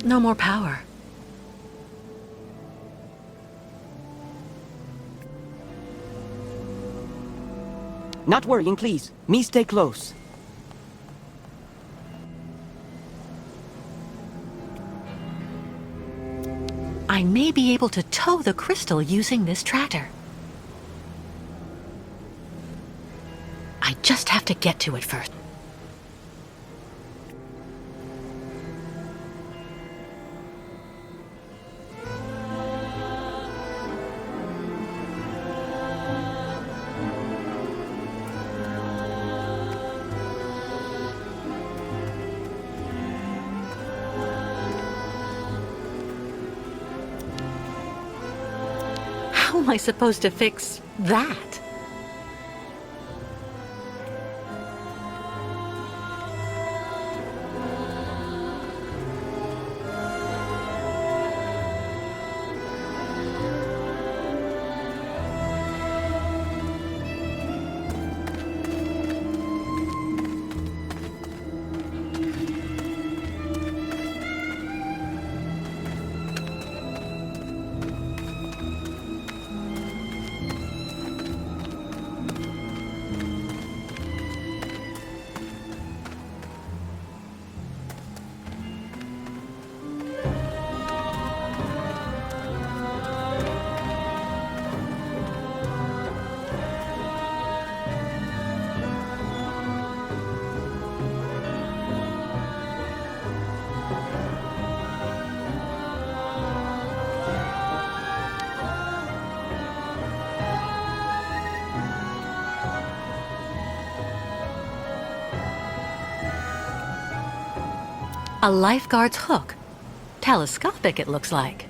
No more power. Not worrying, please. Me stay close. I may be able to tow the crystal using this tractor. I just have to get to it first. How am I supposed to fix that? A lifeguard's hook. Telescopic, it looks like.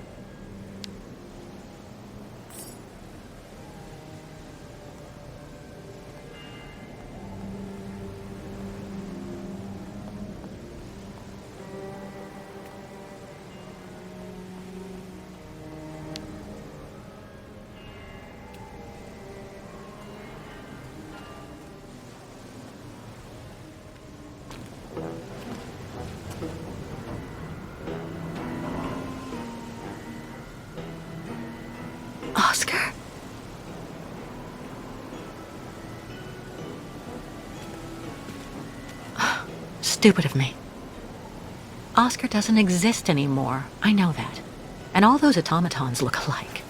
Oscar? Stupid of me. Oscar doesn't exist anymore. I know that. And all those automatons look alike.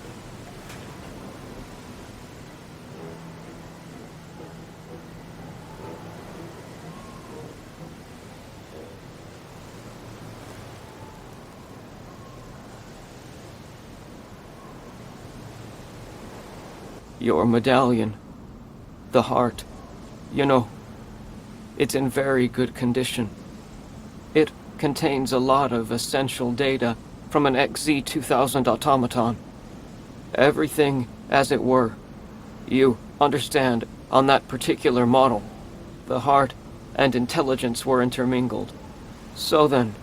Your medallion. The heart. You know, it's in very good condition. It contains a lot of essential data from an XZ-2000 automaton. Everything as it were. You understand, on that particular model, the heart and intelligence were intermingled. So then,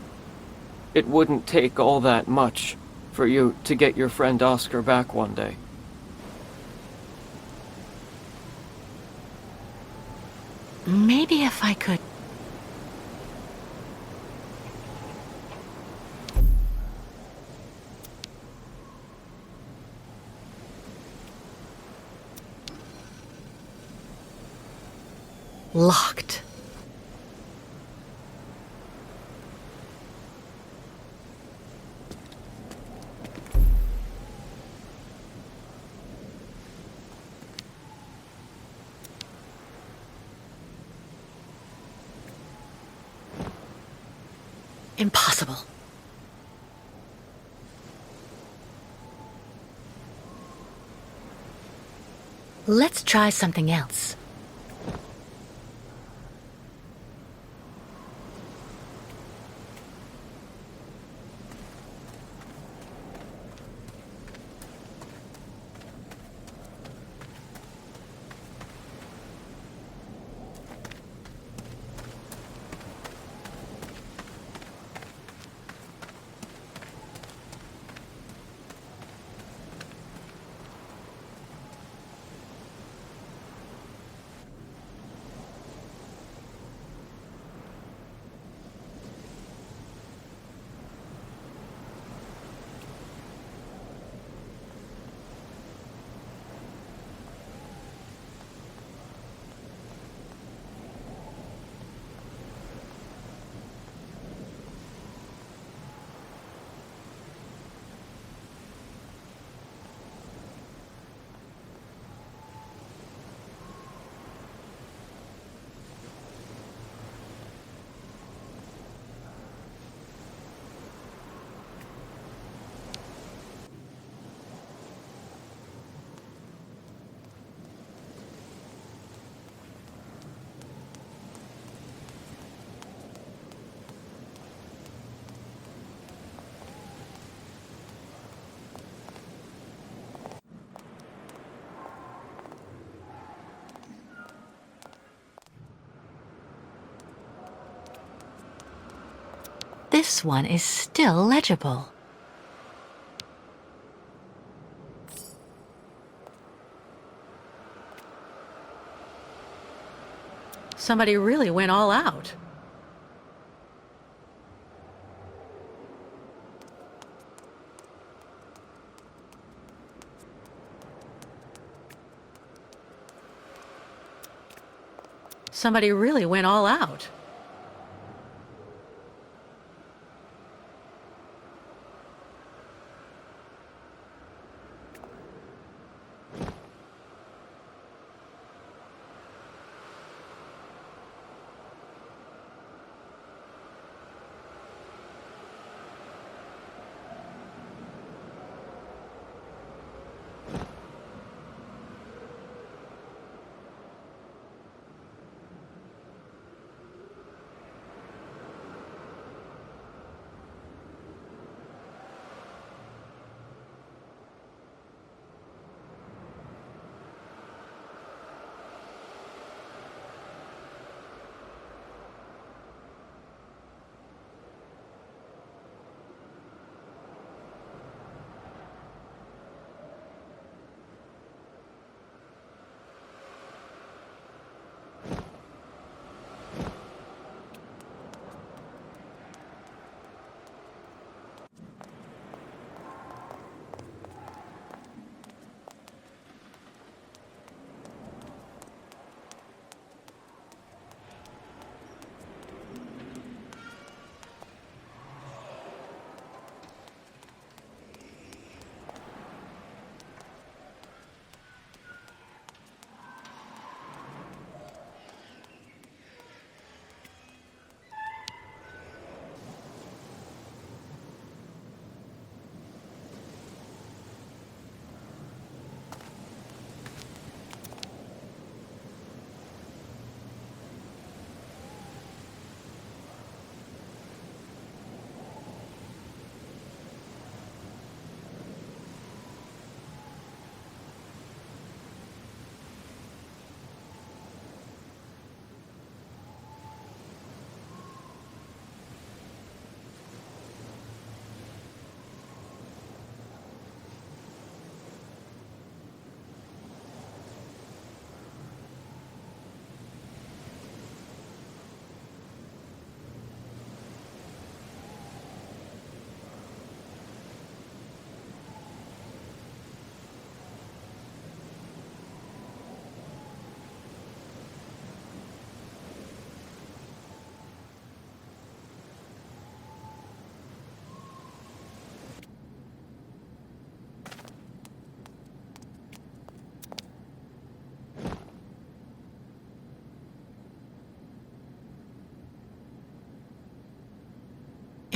it wouldn't take all that much for you to get your friend Oscar back one day. Maybe if I could... Locked. Impossible. Let's try something else. this one is still legible. Somebody really went all out. Somebody really went all out.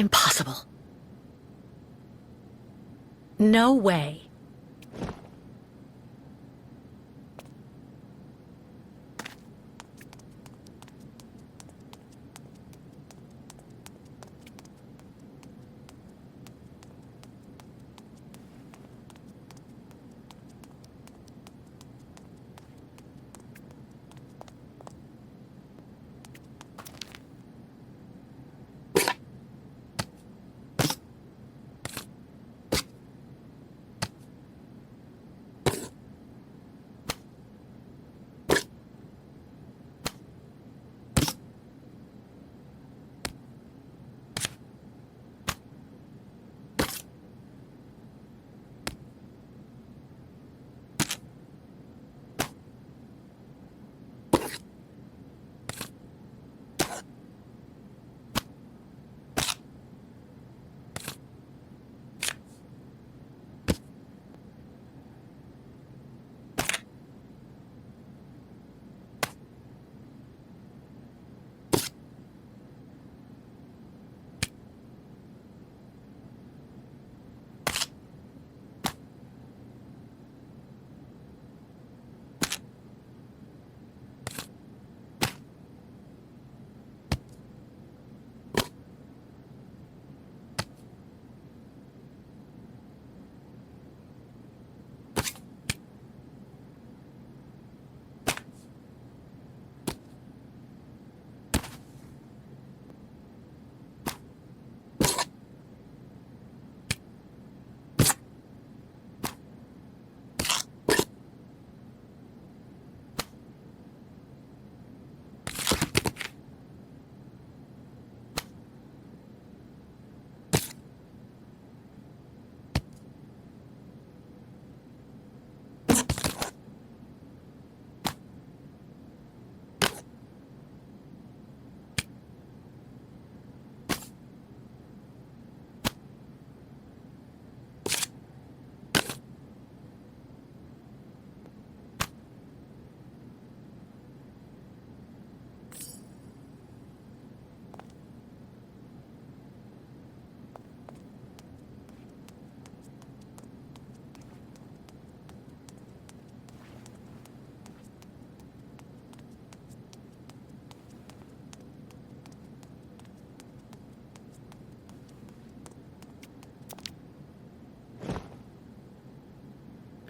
Impossible. No way.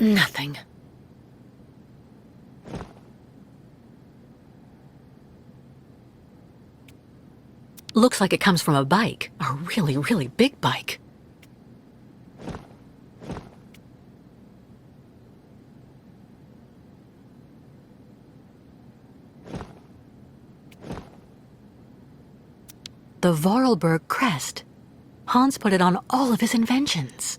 Nothing. Looks like it comes from a bike. A really, really big bike. The Vorarlberg crest. Hans put it on all of his inventions.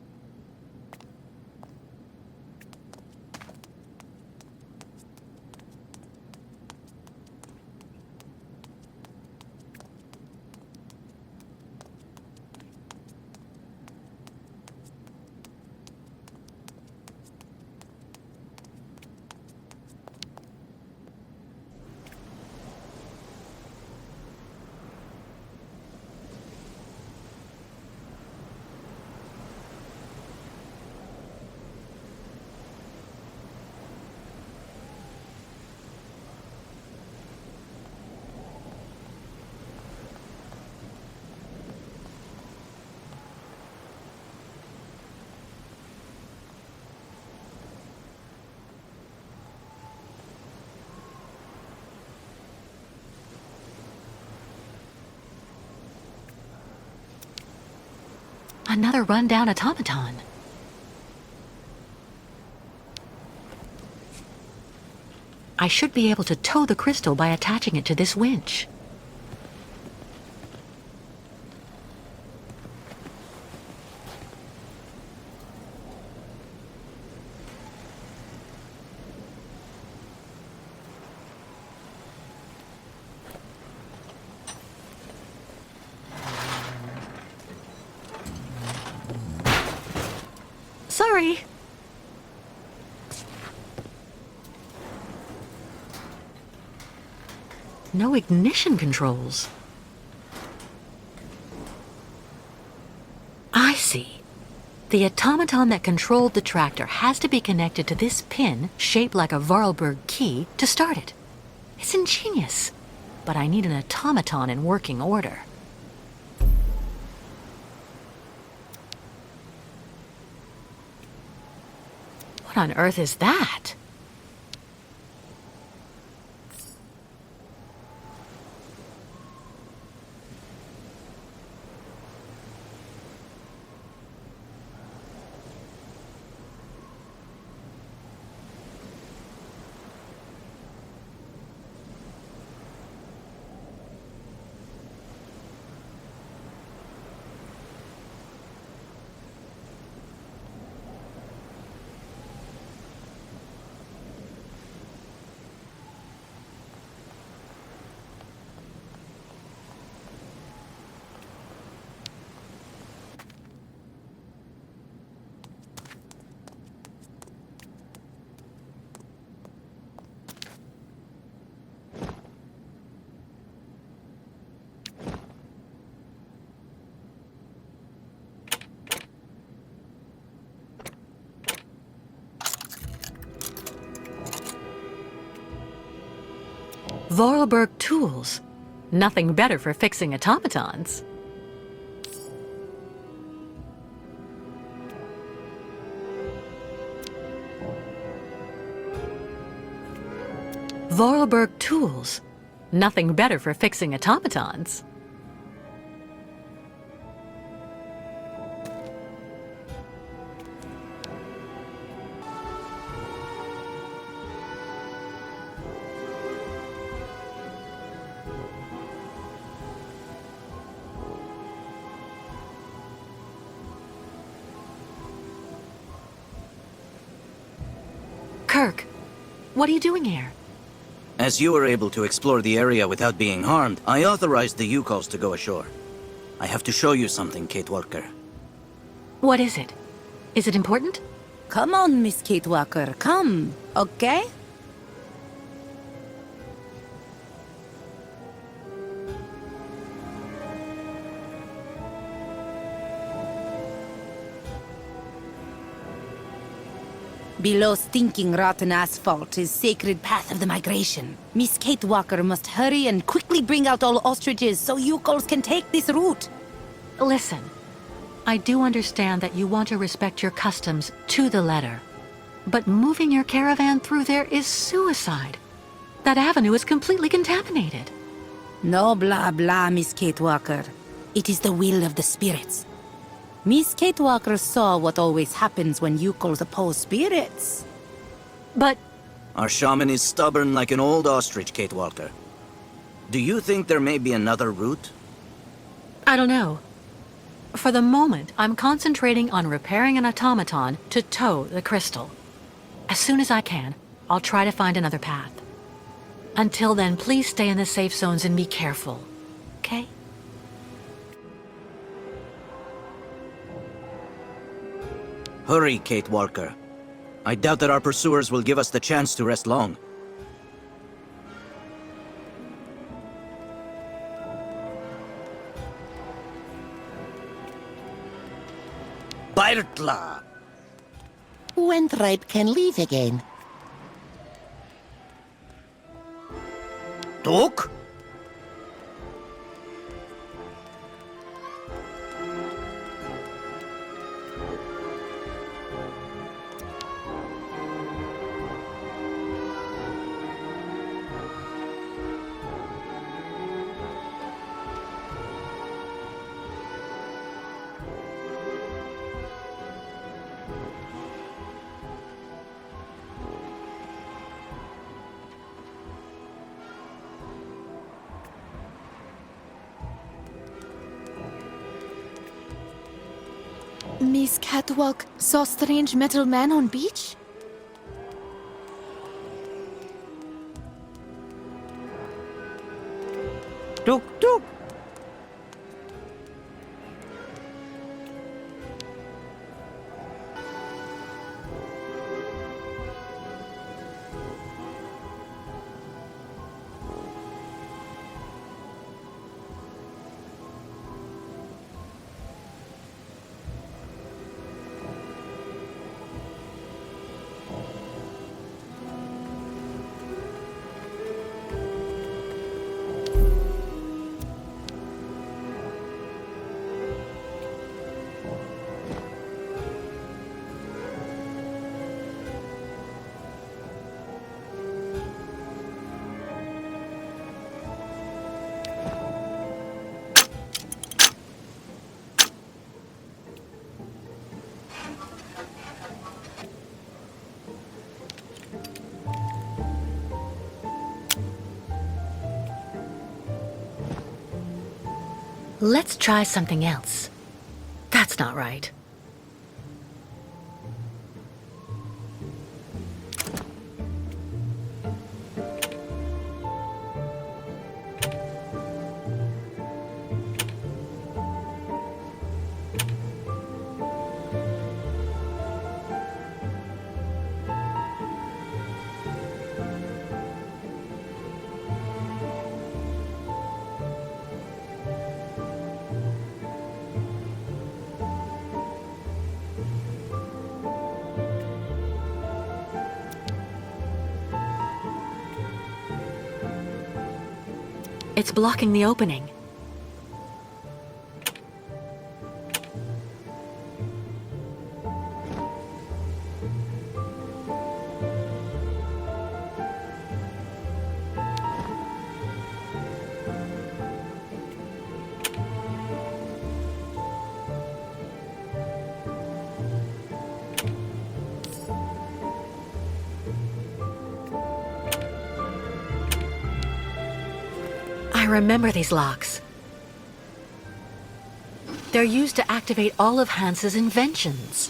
Another rundown automaton. I should be able to tow the crystal by attaching it to this winch. Sorry. No ignition controls. I see. The automaton that controlled the tractor has to be connected to this pin, shaped like a Vorarlberg key, to start it. It's ingenious, but I need an automaton in working order. What on earth is that? Vorarlberg tools. Nothing better for fixing automatons. Vorarlberg tools. Nothing better for fixing automatons. Kirk, what are you doing here? As you were able to explore the area without being harmed, I authorized the Yukos to go ashore. I have to show you something, Kate Walker. What is it? Is it important? Come on, Miss Kate Walker, come, okay? Below stinking rotten asphalt is sacred path of the migration. Miss Kate Walker must hurry and quickly bring out all ostriches so Yukos can take this route. Listen, I do understand that you want to respect your customs to the letter. But moving your caravan through there is suicide. That avenue is completely contaminated. No blah blah, Miss Kate Walker. It is the will of the spirits. Miss Kate Walker saw what always happens when Yukos oppose spirits. But Our shaman is stubborn like an old ostrich, Kate Walker. Do you think there may be another route? I don't know. For the moment, I'm concentrating on repairing an automaton to tow the crystal. As soon as I can, I'll try to find another path. Until then, please stay in the safe zones and be careful. Okay? Hurry, Kate Walker. I doubt that our pursuers will give us the chance to rest long. Bairtla! Wenthripe can leave again. Tuk? Miss Catwalk saw strange metal man on beach? Tuk tuk! let's try something else. That's not right. It's blocking the opening. I remember these locks. They're used to activate all of Hans's inventions.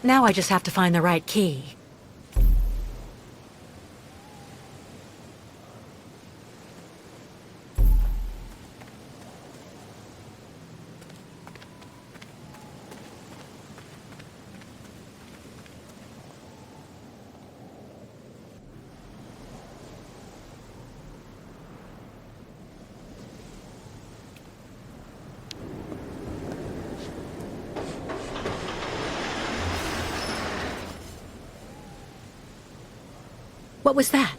Now I just have to find the right key. What was that?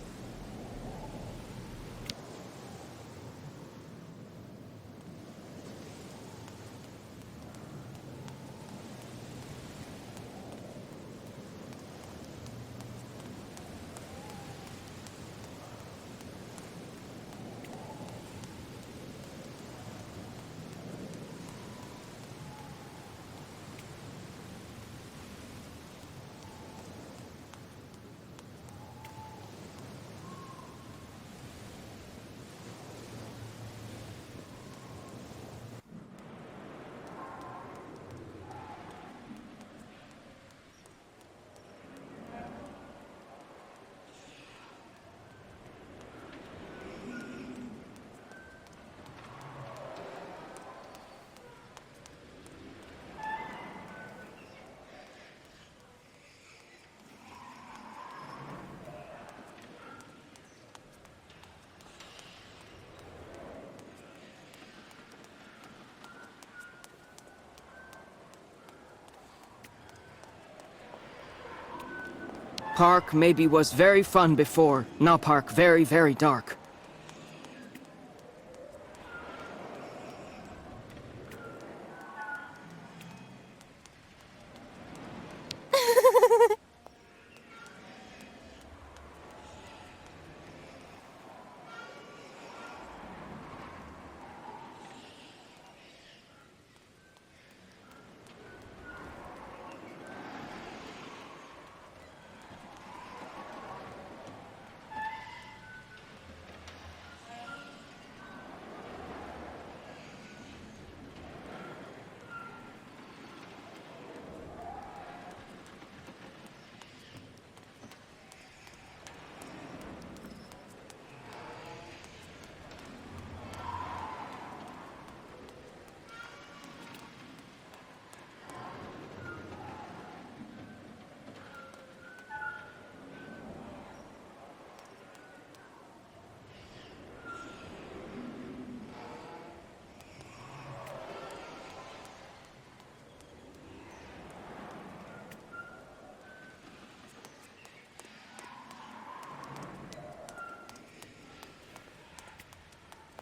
Park maybe was very fun before, now park very, very dark.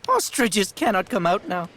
Ostriches cannot come out now.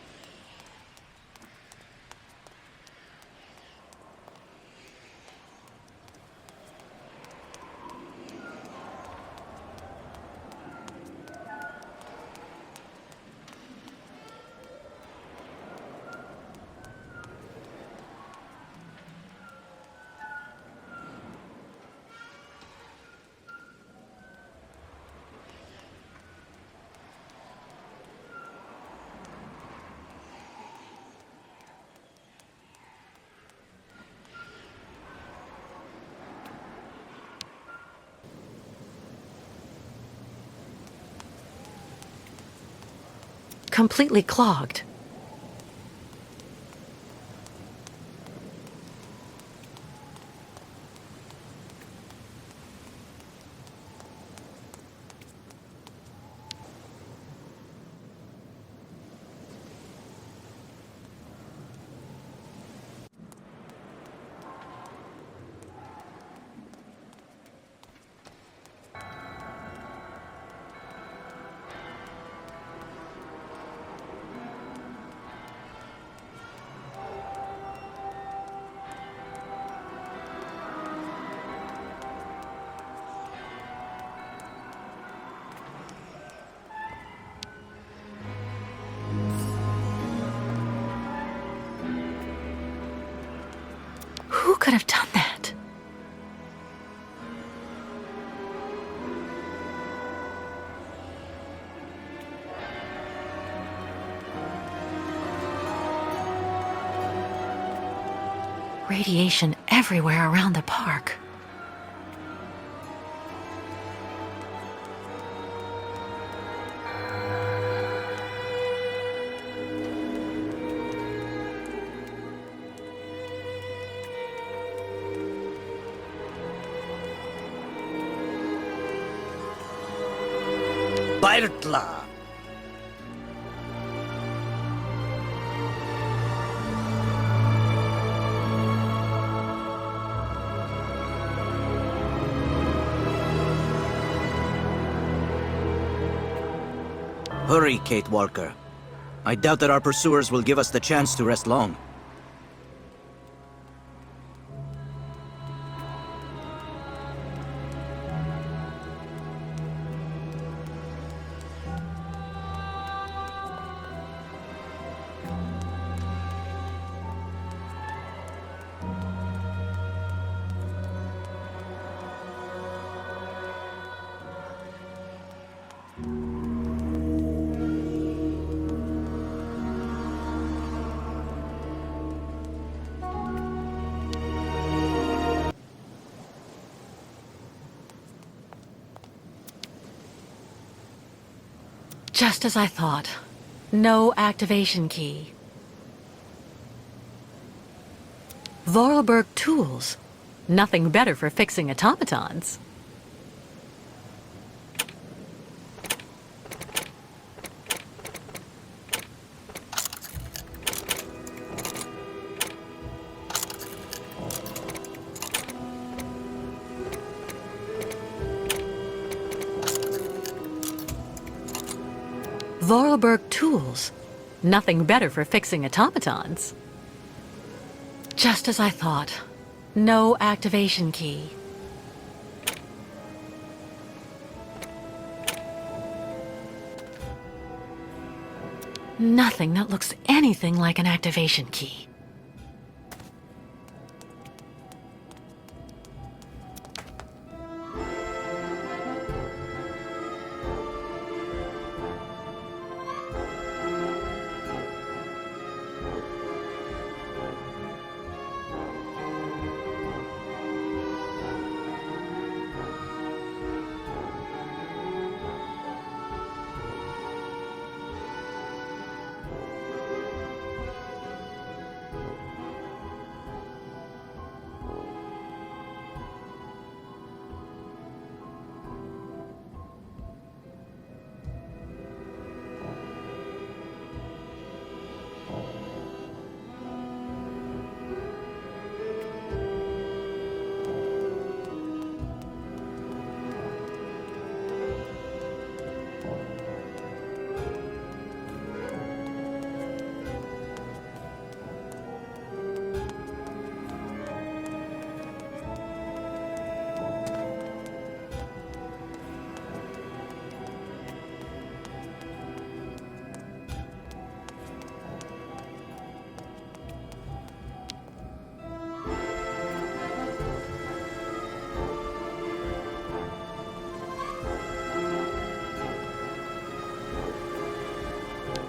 Completely clogged. Who could have done that? Radiation everywhere around the park. Bairtla. Hurry, Kate Walker. I doubt that our pursuers will give us the chance to rest long. Just as I thought. No activation key. Vorarlberg tools. Nothing better for fixing automatons. Vorarlberg tools. Nothing better for fixing automatons. Just as I thought. No activation key. Nothing that looks anything like an activation key.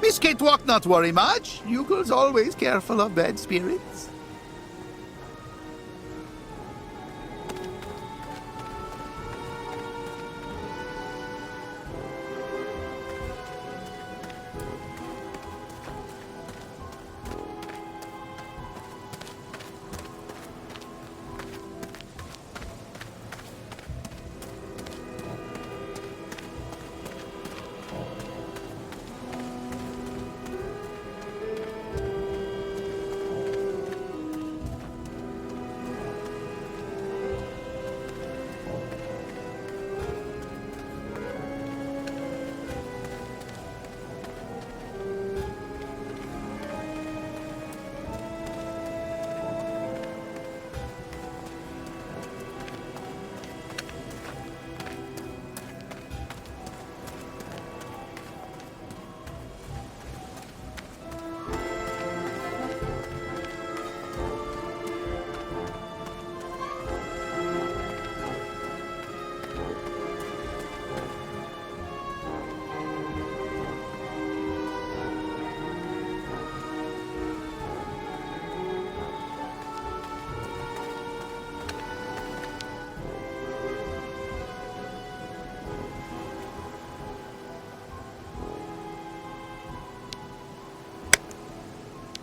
Miss Kate walk not worry much. You girls always careful of bad spirits.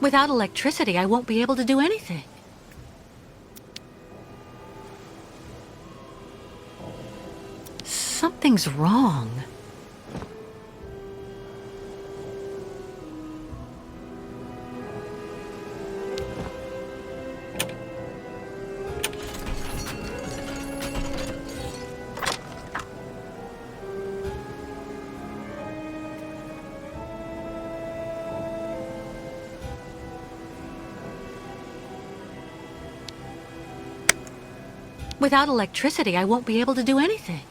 Without electricity, I won't be able to do anything. Something's wrong. Without electricity, I won't be able to do anything.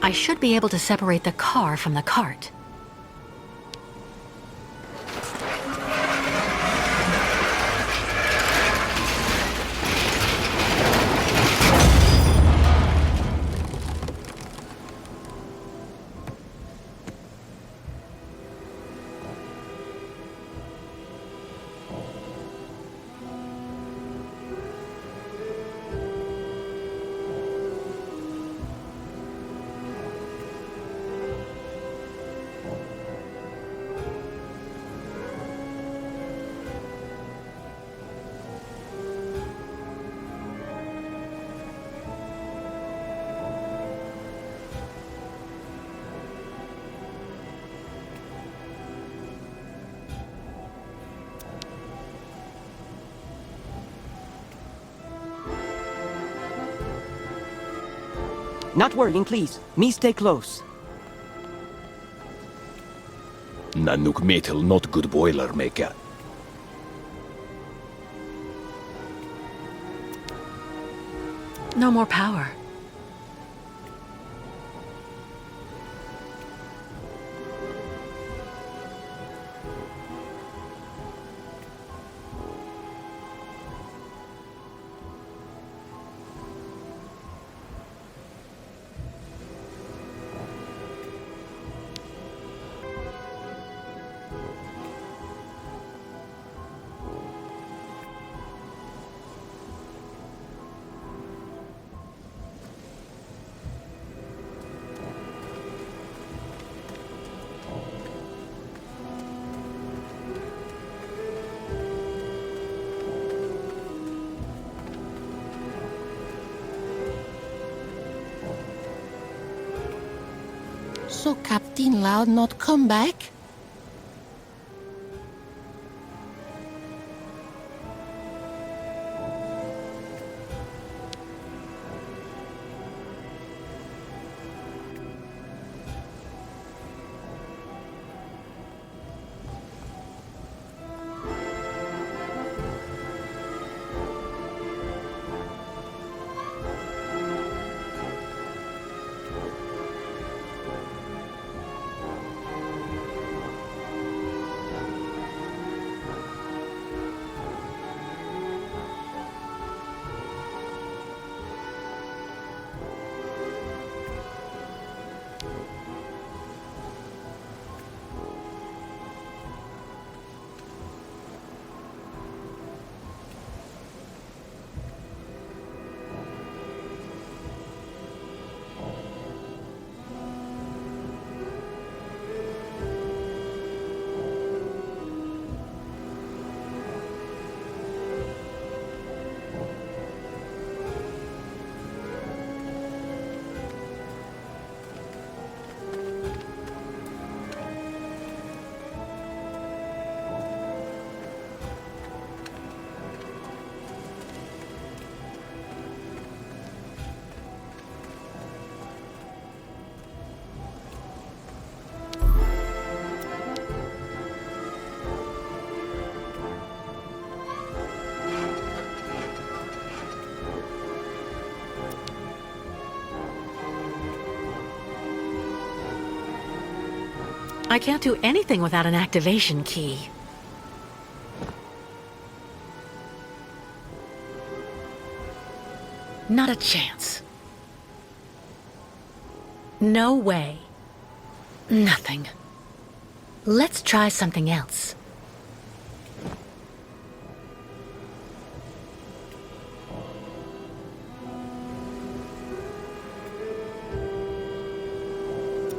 I should be able to separate the car from the cart. Not worrying, please. Me stay close. Nanook metal not good boiler maker. No more power. So Captain Loud not come back? I can't do anything without an activation key. Not a chance. No way. Nothing. Let's try something else.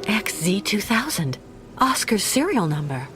XZ2000. Oscar's serial number.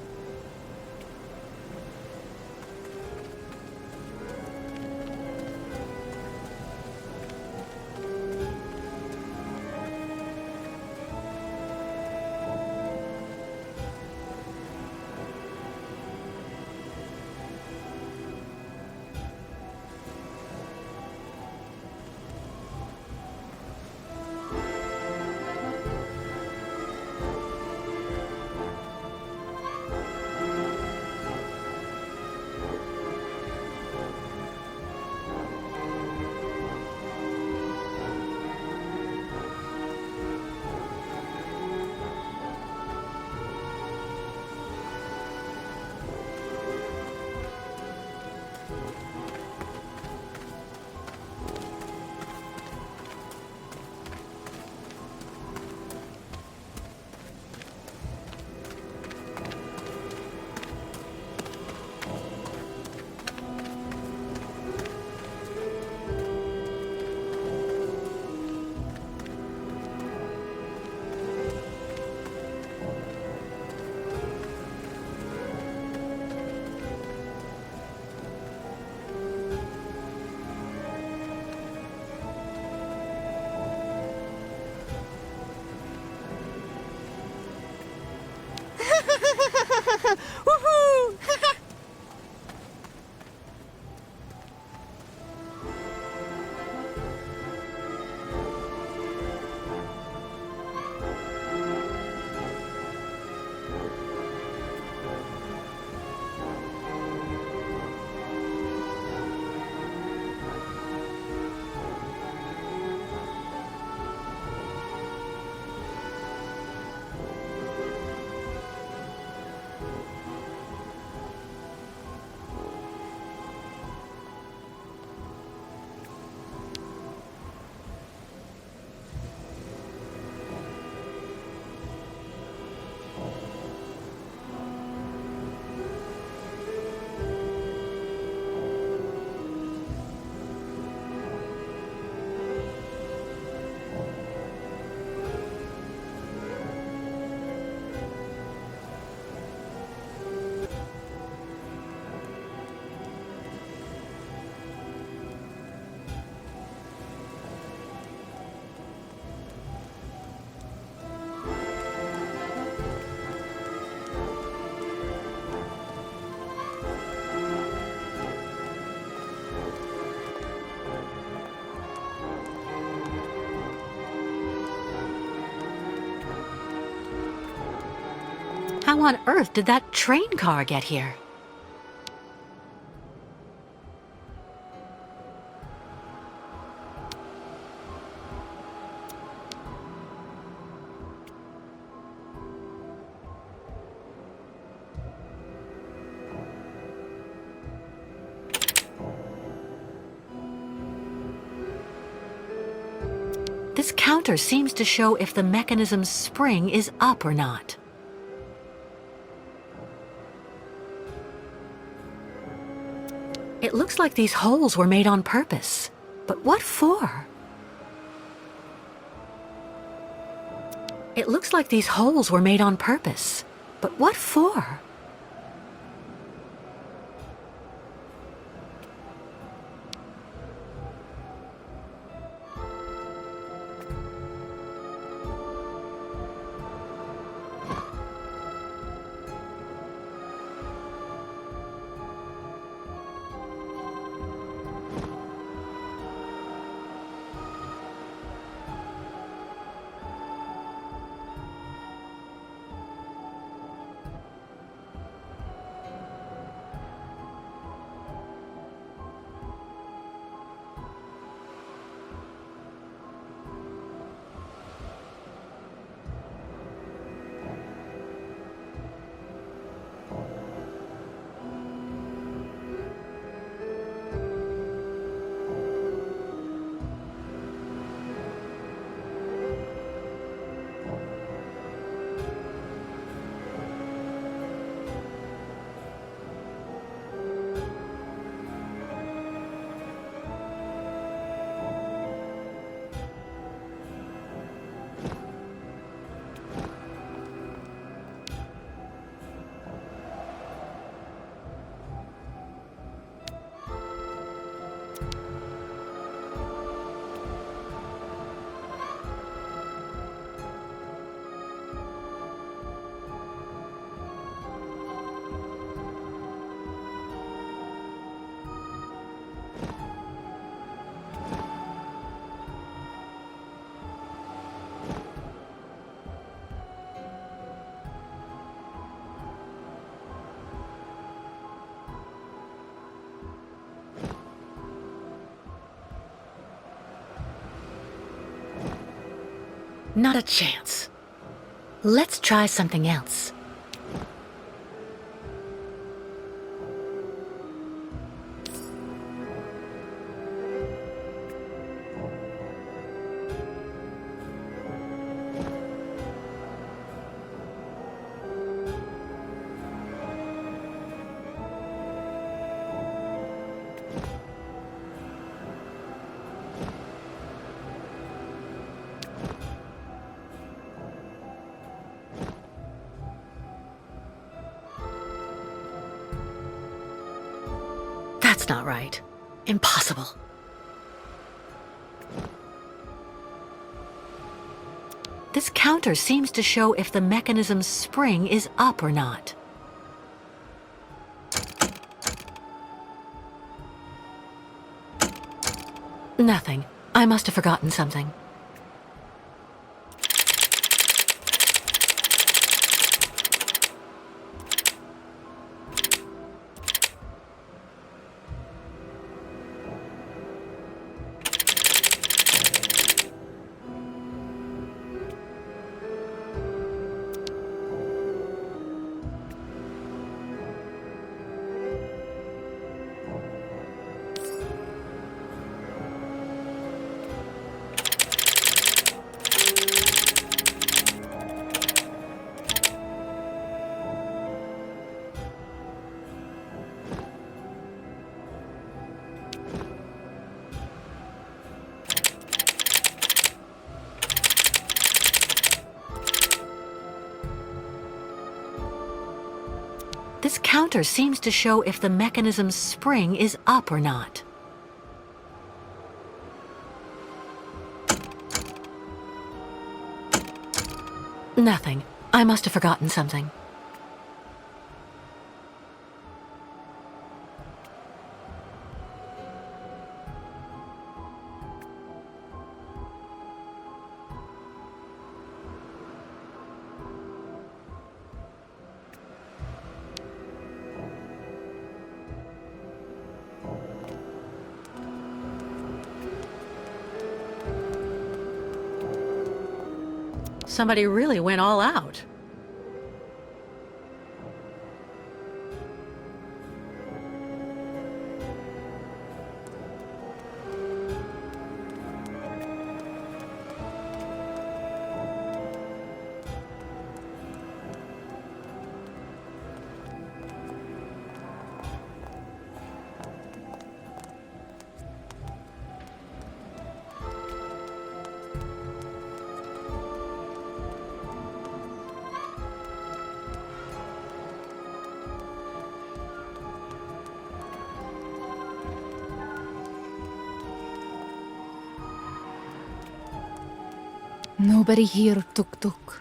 How on earth did that train car get here? This counter seems to show if the mechanism's spring is up or not. It looks like these holes were made on purpose. But what for? It looks like these holes were made on purpose. But what for? Not a chance. Let's try something else. That's not right. Impossible. This counter seems to show if the mechanism's spring is up or not. Nothing. I must have forgotten something. This counter seems to show if the mechanism's spring is up or not. Nothing. I must have forgotten something. Somebody really went all out. Nobody here, Tuk Tuk.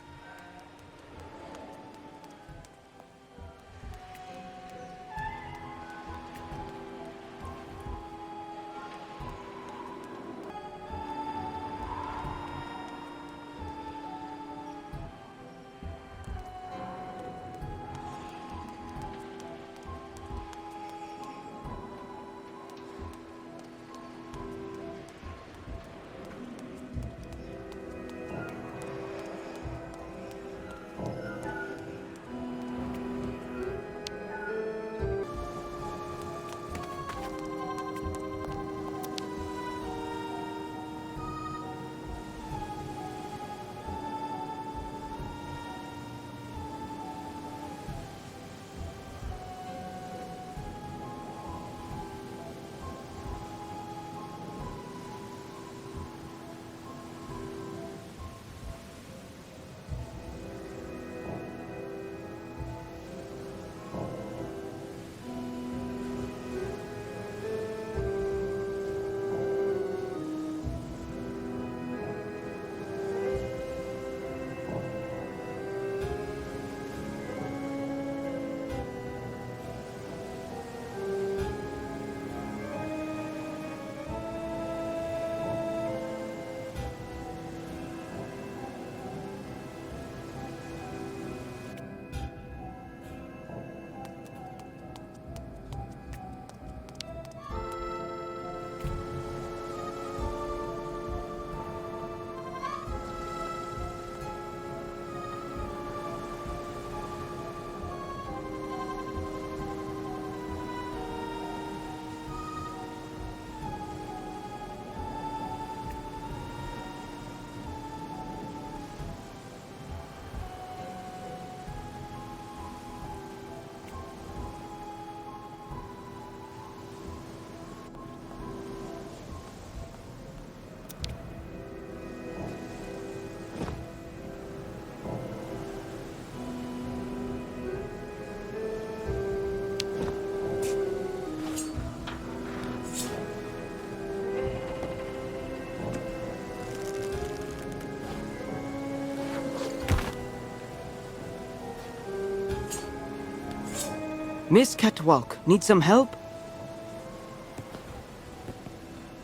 Miss Catwalk, need some help?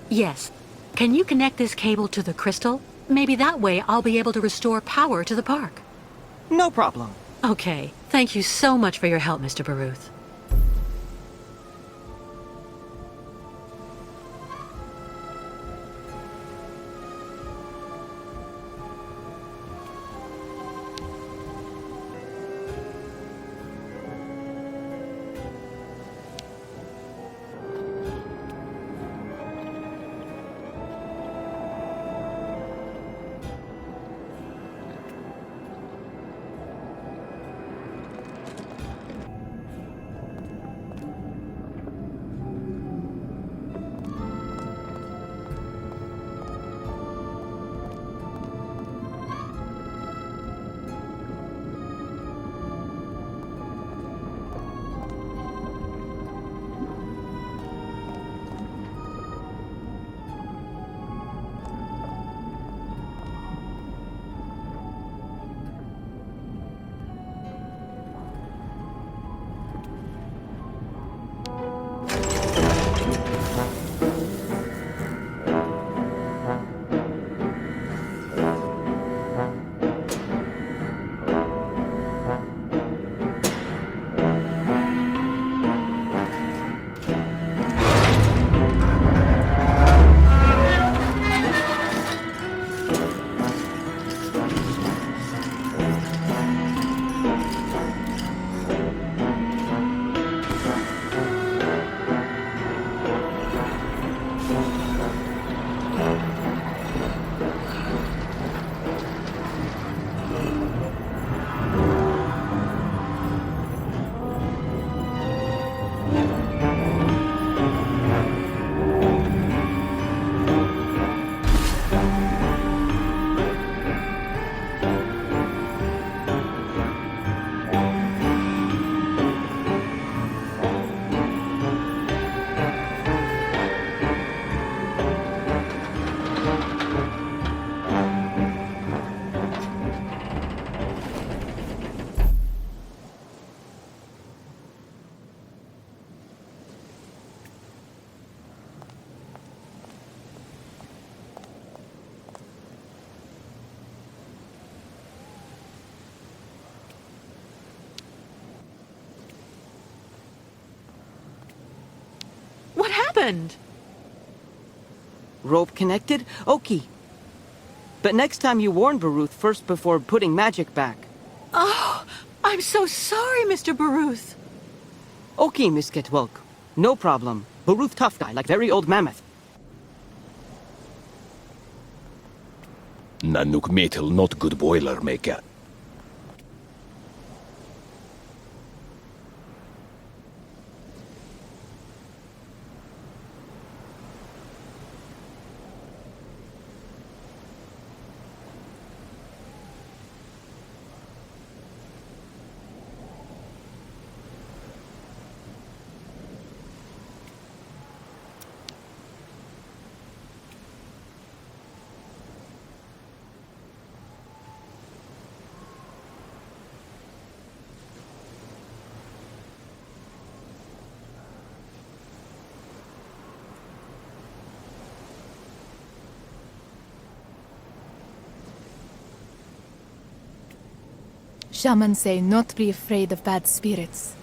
Yes. Can you connect this cable to the crystal? Maybe that way I'll be able to restore power to the park. No problem. Okay. Thank you so much for your help, Mr. Baruth. happened? Rope connected? Okay. But next time you warn Baruth first before putting magic back. Oh, I'm so sorry, Mr. Baruth. Okay, Miss Ketwelk. No problem. Baruth tough guy, like very old mammoth. Nanook metal not good boiler maker. Shamans say not be afraid of bad spirits.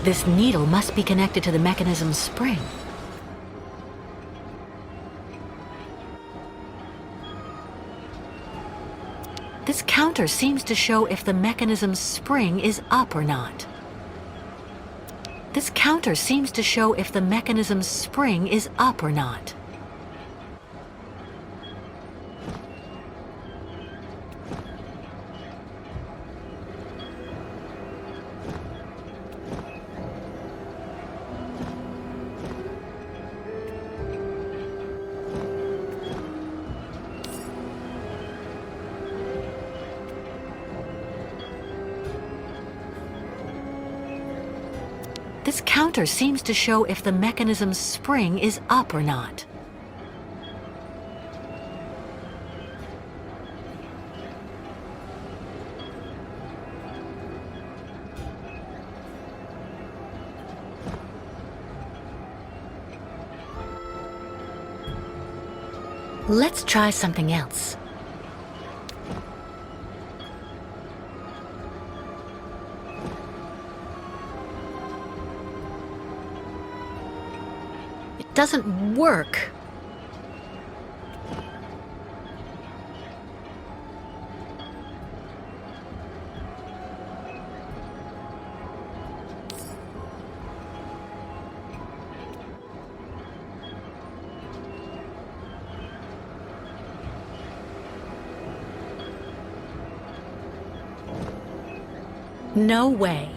This needle must be connected to the mechanism's spring. This counter seems to show if the mechanism's spring is up or not. This counter seems to show if the mechanism's spring is up or not. This counter seems to show if the mechanism's spring is up or not. Let's try something else. It doesn't work. No way.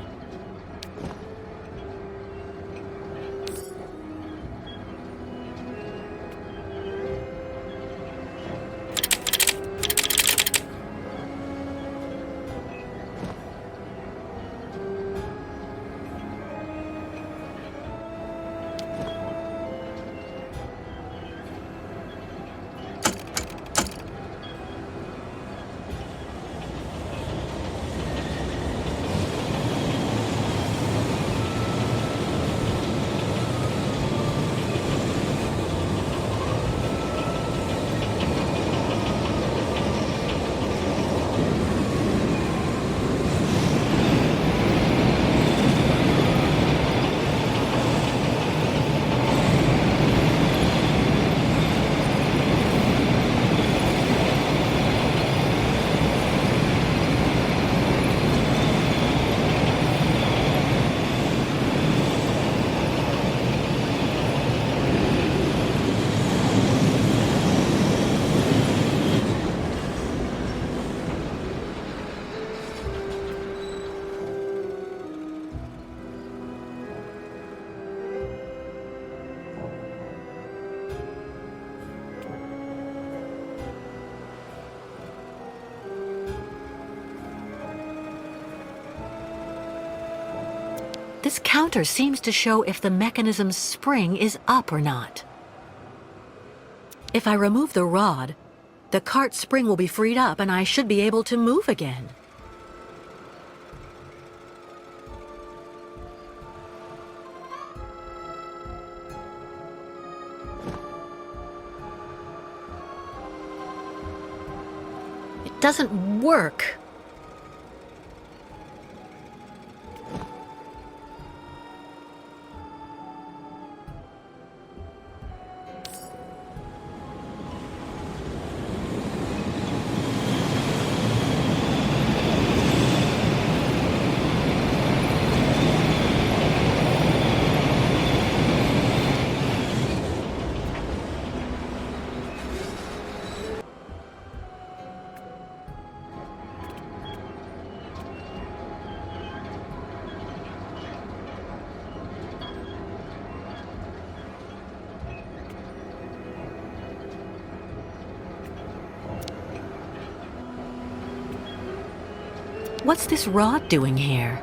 This counter seems to show if the mechanism's spring is up or not. If I remove the rod, the cart spring will be freed up and I should be able to move again. It doesn't work. What's this rod doing here?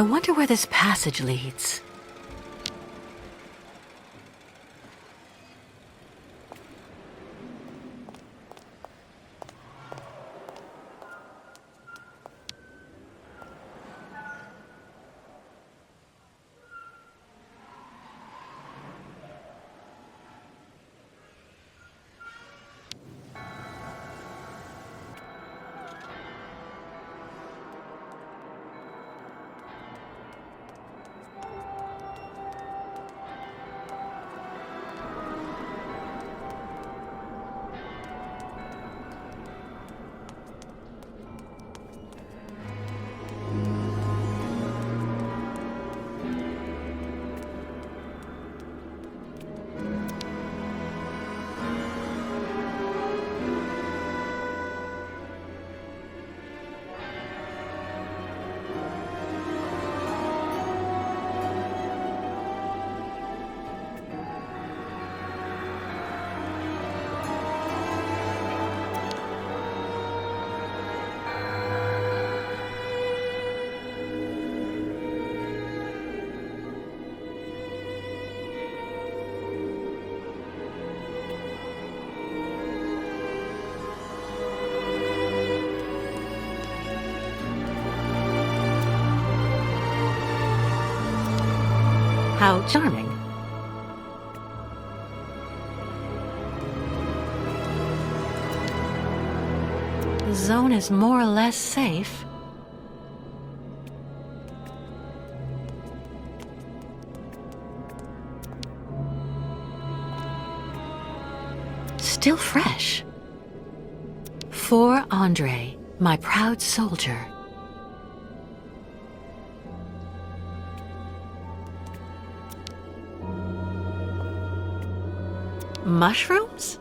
I wonder where this passage leads. How charming. The zone is more or less safe. Still fresh. For Andre, my proud soldier. Mushrooms?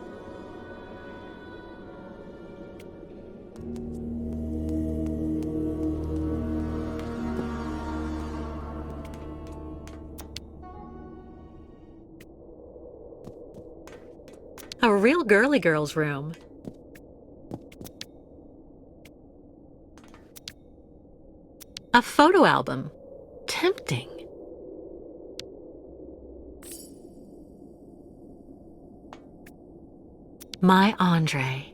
A real girly girl's room. A photo album. Tempting. My Andre.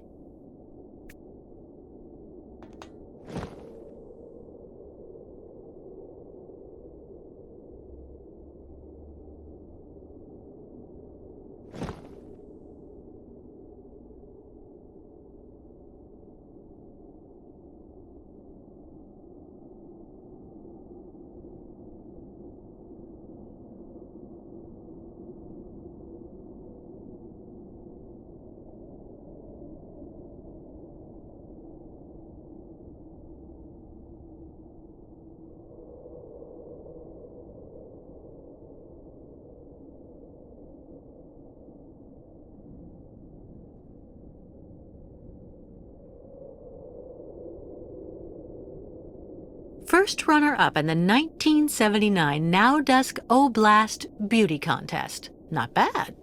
First runner-up in the 1979 Now Dusk Oblast Beauty Contest. Not bad.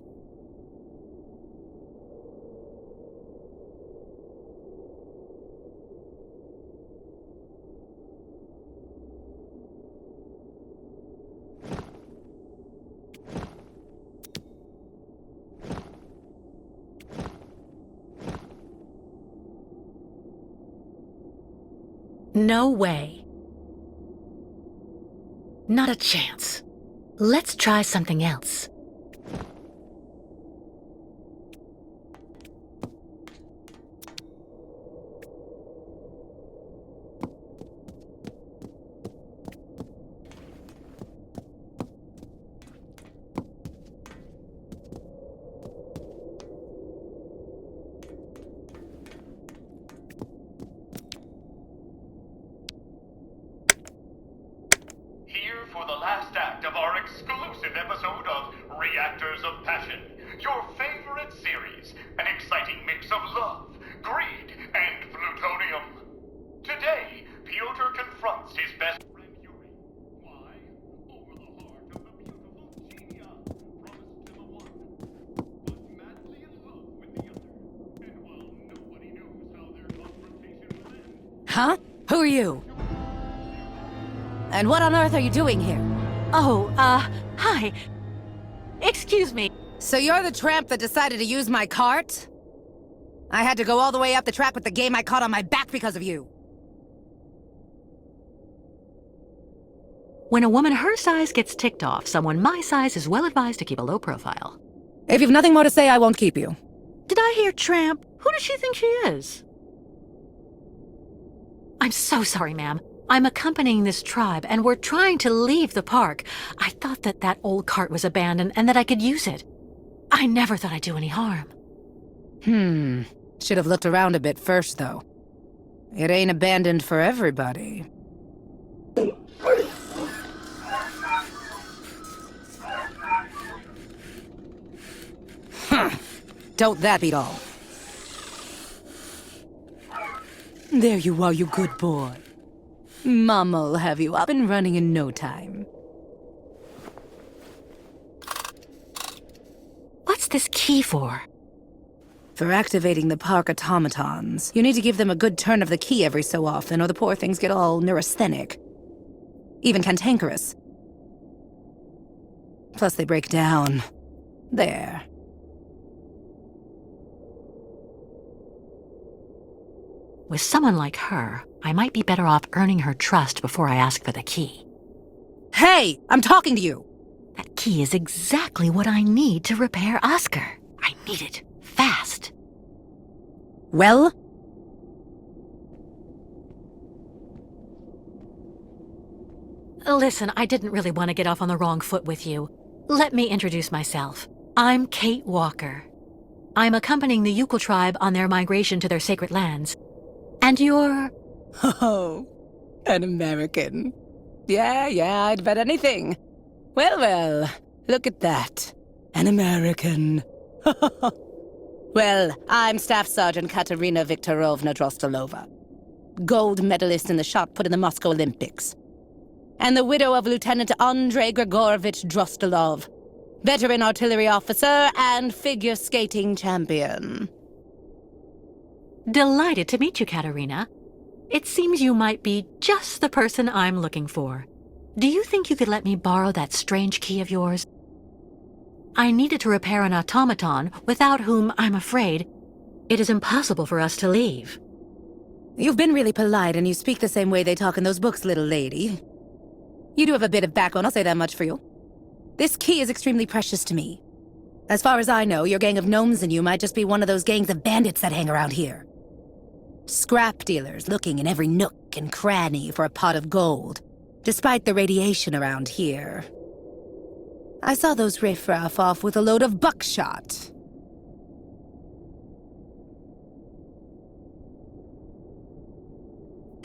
No way. Not a chance. Let's try something else. For the last act of our exclusive episode of Reactors of Passion, your favorite series, an exciting mix of love, greed, and plutonium. Today, Piotr confronts his best friend Yuri. Why? Over the heart of the beautiful Genia, promised to the one, but madly in love with the other. And while nobody knows how their confrontation will end... Huh? Who are you? And what on earth are you doing here? Oh, hi. Excuse me. So you're the tramp that decided to use my cart? I had to go all the way up the track with the game I caught on my back because of you. When a woman her size gets ticked off, someone my size is well advised to keep a low profile. If you've nothing more to say, I won't keep you. Did I hear tramp? Who does she think she is? I'm so sorry, ma'am. I'm accompanying this tribe, and we're trying to leave the park. I thought that old cart was abandoned and that I could use it. I never thought I'd do any harm. Should have looked around a bit first, though. It ain't abandoned for everybody. Don't that beat all? There you are, you good boy. Mama'll have you up and running in no time. What's this key for? For activating the park automatons, you need to give them a good turn of the key every so often, or the poor things get all neurasthenic. Even cantankerous. Plus they break down. There. With someone like her, I might be better off earning her trust before I ask for the key. Hey! I'm talking to you! That key is exactly what I need to repair Oscar. I need it fast. Well? Listen, I didn't really want to get off on the wrong foot with you. Let me introduce myself. I'm Kate Walker. I'm accompanying the Yukon tribe on their migration to their sacred lands. And you're... Oh, an American. Yeah, I'd bet anything. Well, look at that. An American. Well, I'm Staff Sergeant Katerina Viktorovna Drostelova. Gold medalist in the shot put in the Moscow Olympics. And the widow of Lieutenant Andrei Grigorovich Drostelov. Veteran artillery officer and figure skating champion. Delighted to meet you, Katerina. It seems you might be just the person I'm looking for. Do you think you could let me borrow that strange key of yours? I needed to repair an automaton, without whom, I'm afraid, it is impossible for us to leave. You've been really polite, and you speak the same way they talk in those books, little lady. You do have a bit of backbone, I'll say that much for you. This key is extremely precious to me. As far as I know, your gang of gnomes and you might just be one of those gangs of bandits that hang around here. Scrap dealers looking in every nook and cranny for a pot of gold, despite the radiation around here. I saw those riffraff off with a load of buckshot.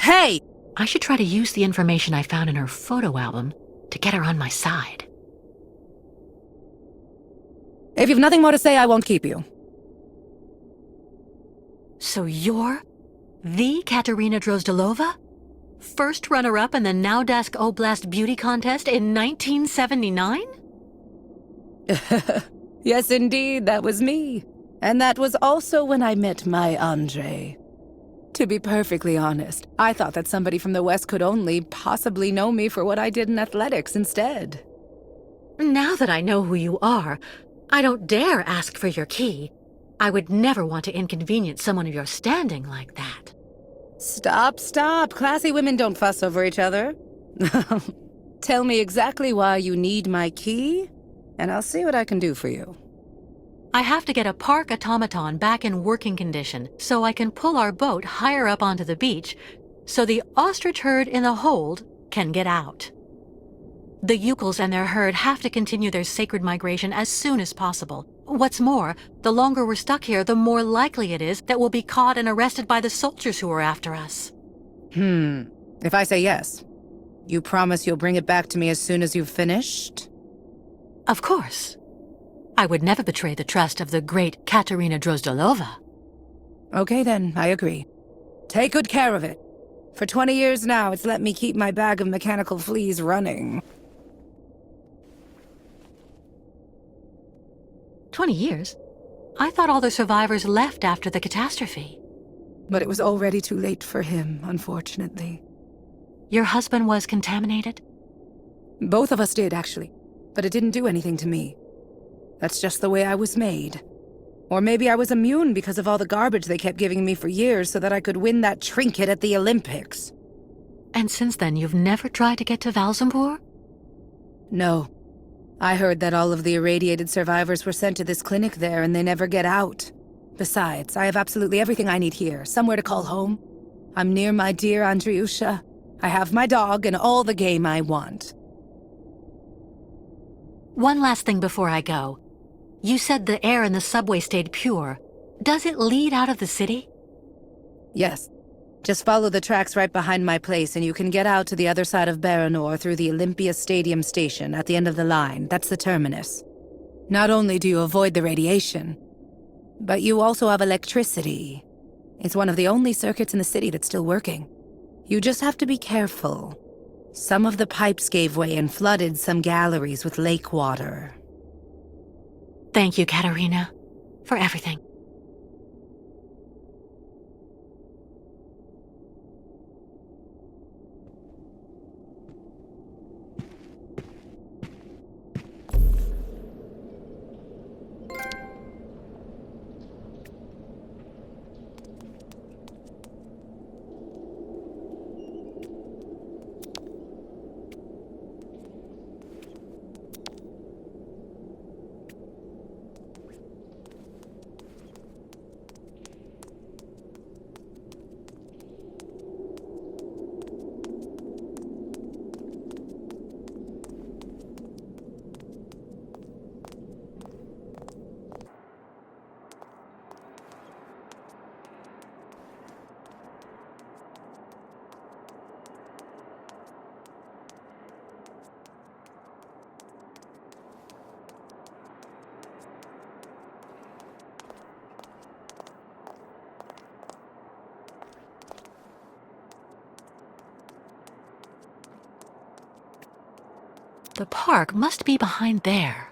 Hey! I should try to use the information I found in her photo album to get her on my side. If you've nothing more to say, I won't keep you. So you're the Katerina Drozdelova? First runner-up in the Naudask Oblast Beauty Contest in 1979? Yes, indeed, that was me. And that was also when I met my Andre. To be perfectly honest, I thought that somebody from the West could only possibly know me for what I did in athletics instead. Now that I know who you are, I don't dare ask for your key. I would never want to inconvenience someone of your standing like that. Stop. Classy women don't fuss over each other. Tell me exactly why you need my key, and I'll see what I can do for you. I have to get a park automaton back in working condition so I can pull our boat higher up onto the beach so the ostrich herd in the hold can get out. The Yukons and their herd have to continue their sacred migration as soon as possible. What's more, the longer we're stuck here, the more likely it is that we'll be caught and arrested by the soldiers who are after us. If I say yes, you promise you'll bring it back to me as soon as you've finished? Of course. I would never betray the trust of the great Katerina Drozdelova. Okay then, I agree. Take good care of it. For 20 years now, it's let me keep my bag of mechanical fleas running. 20 years? I thought all the survivors left after the catastrophe. But it was already too late for him, unfortunately. Your husband was contaminated? Both of us did, actually. But it didn't do anything to me. That's just the way I was made. Or maybe I was immune because of all the garbage they kept giving me for years so that I could win that trinket at the Olympics. And since then, you've never tried to get to Valzambur? No. I heard that all of the irradiated survivors were sent to this clinic there and they never get out. Besides, I have absolutely everything I need here, somewhere to call home. I'm near my dear Andriusha. I have my dog and all the game I want. One last thing before I go. You said the air in the subway stayed pure. Does it lead out of the city? Yes. Just follow the tracks right behind my place and you can get out to the other side of Baranor through the Olympia Stadium station at the end of the line. That's the terminus. Not only do you avoid the radiation, but you also have electricity. It's one of the only circuits in the city that's still working. You just have to be careful. Some of the pipes gave way and flooded some galleries with lake water. Thank you, Katerina, for everything. The park must be behind there.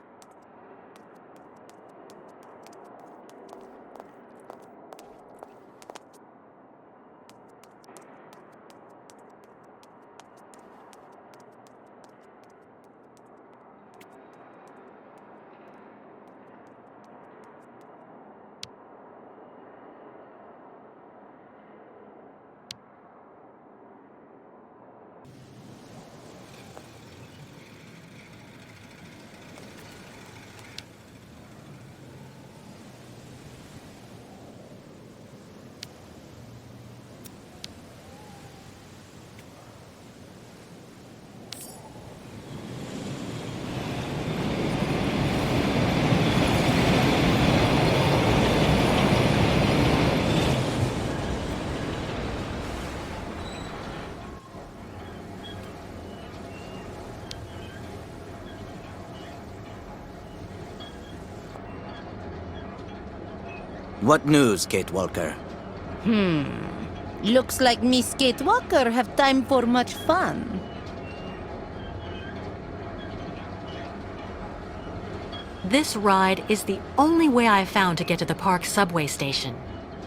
What news, Kate Walker? Looks like Miss Kate Walker have time for much fun. This ride is the only way I've found to get to the park subway station.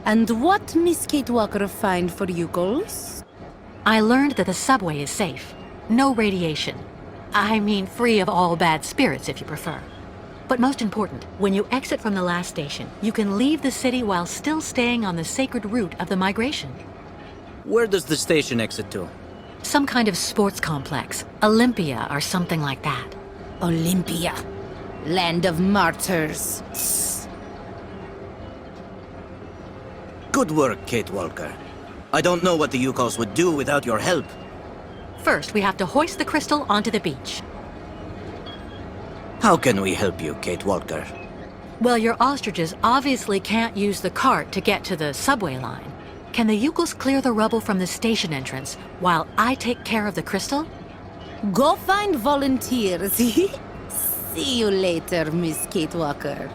And what Miss Kate Walker find for you girls? I learned that the subway is safe. No radiation. I mean, free of all bad spirits, if you prefer. But most important, when you exit from the last station, you can leave the city while still staying on the sacred route of the migration. Where does the station exit to? Some kind of sports complex. Olympia or something like that. Olympia. Land of martyrs. Good work, Kate Walker. I don't know what the Yukos would do without your help. First, we have to hoist the crystal onto the beach. How can we help you, Kate Walker? Well, your ostriches obviously can't use the cart to get to the subway line. Can the Yukos clear the rubble from the station entrance while I take care of the crystal? Go find volunteers. See you later, Miss Kate Walker.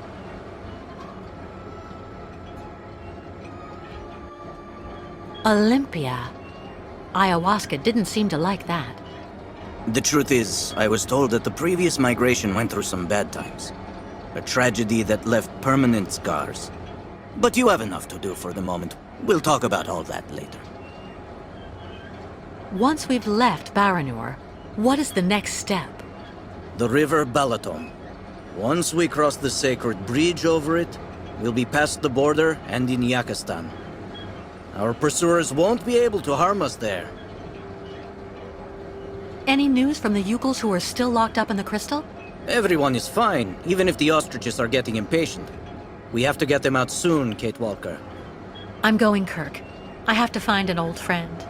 Olympia. Ayahuasca didn't seem to like that. The truth is, I was told that the previous migration went through some bad times. A tragedy that left permanent scars. But you have enough to do for the moment. We'll talk about all that later. Once we've left Baranur, what is the next step? The river Balaton. Once we cross the sacred bridge over it, we'll be past the border and in Yakistan. Our pursuers won't be able to harm us there. Any news from the Yukels who are still locked up in the crystal? Everyone is fine, even if the ostriches are getting impatient. We have to get them out soon, Kate Walker. I'm going, Kirk. I have to find an old friend.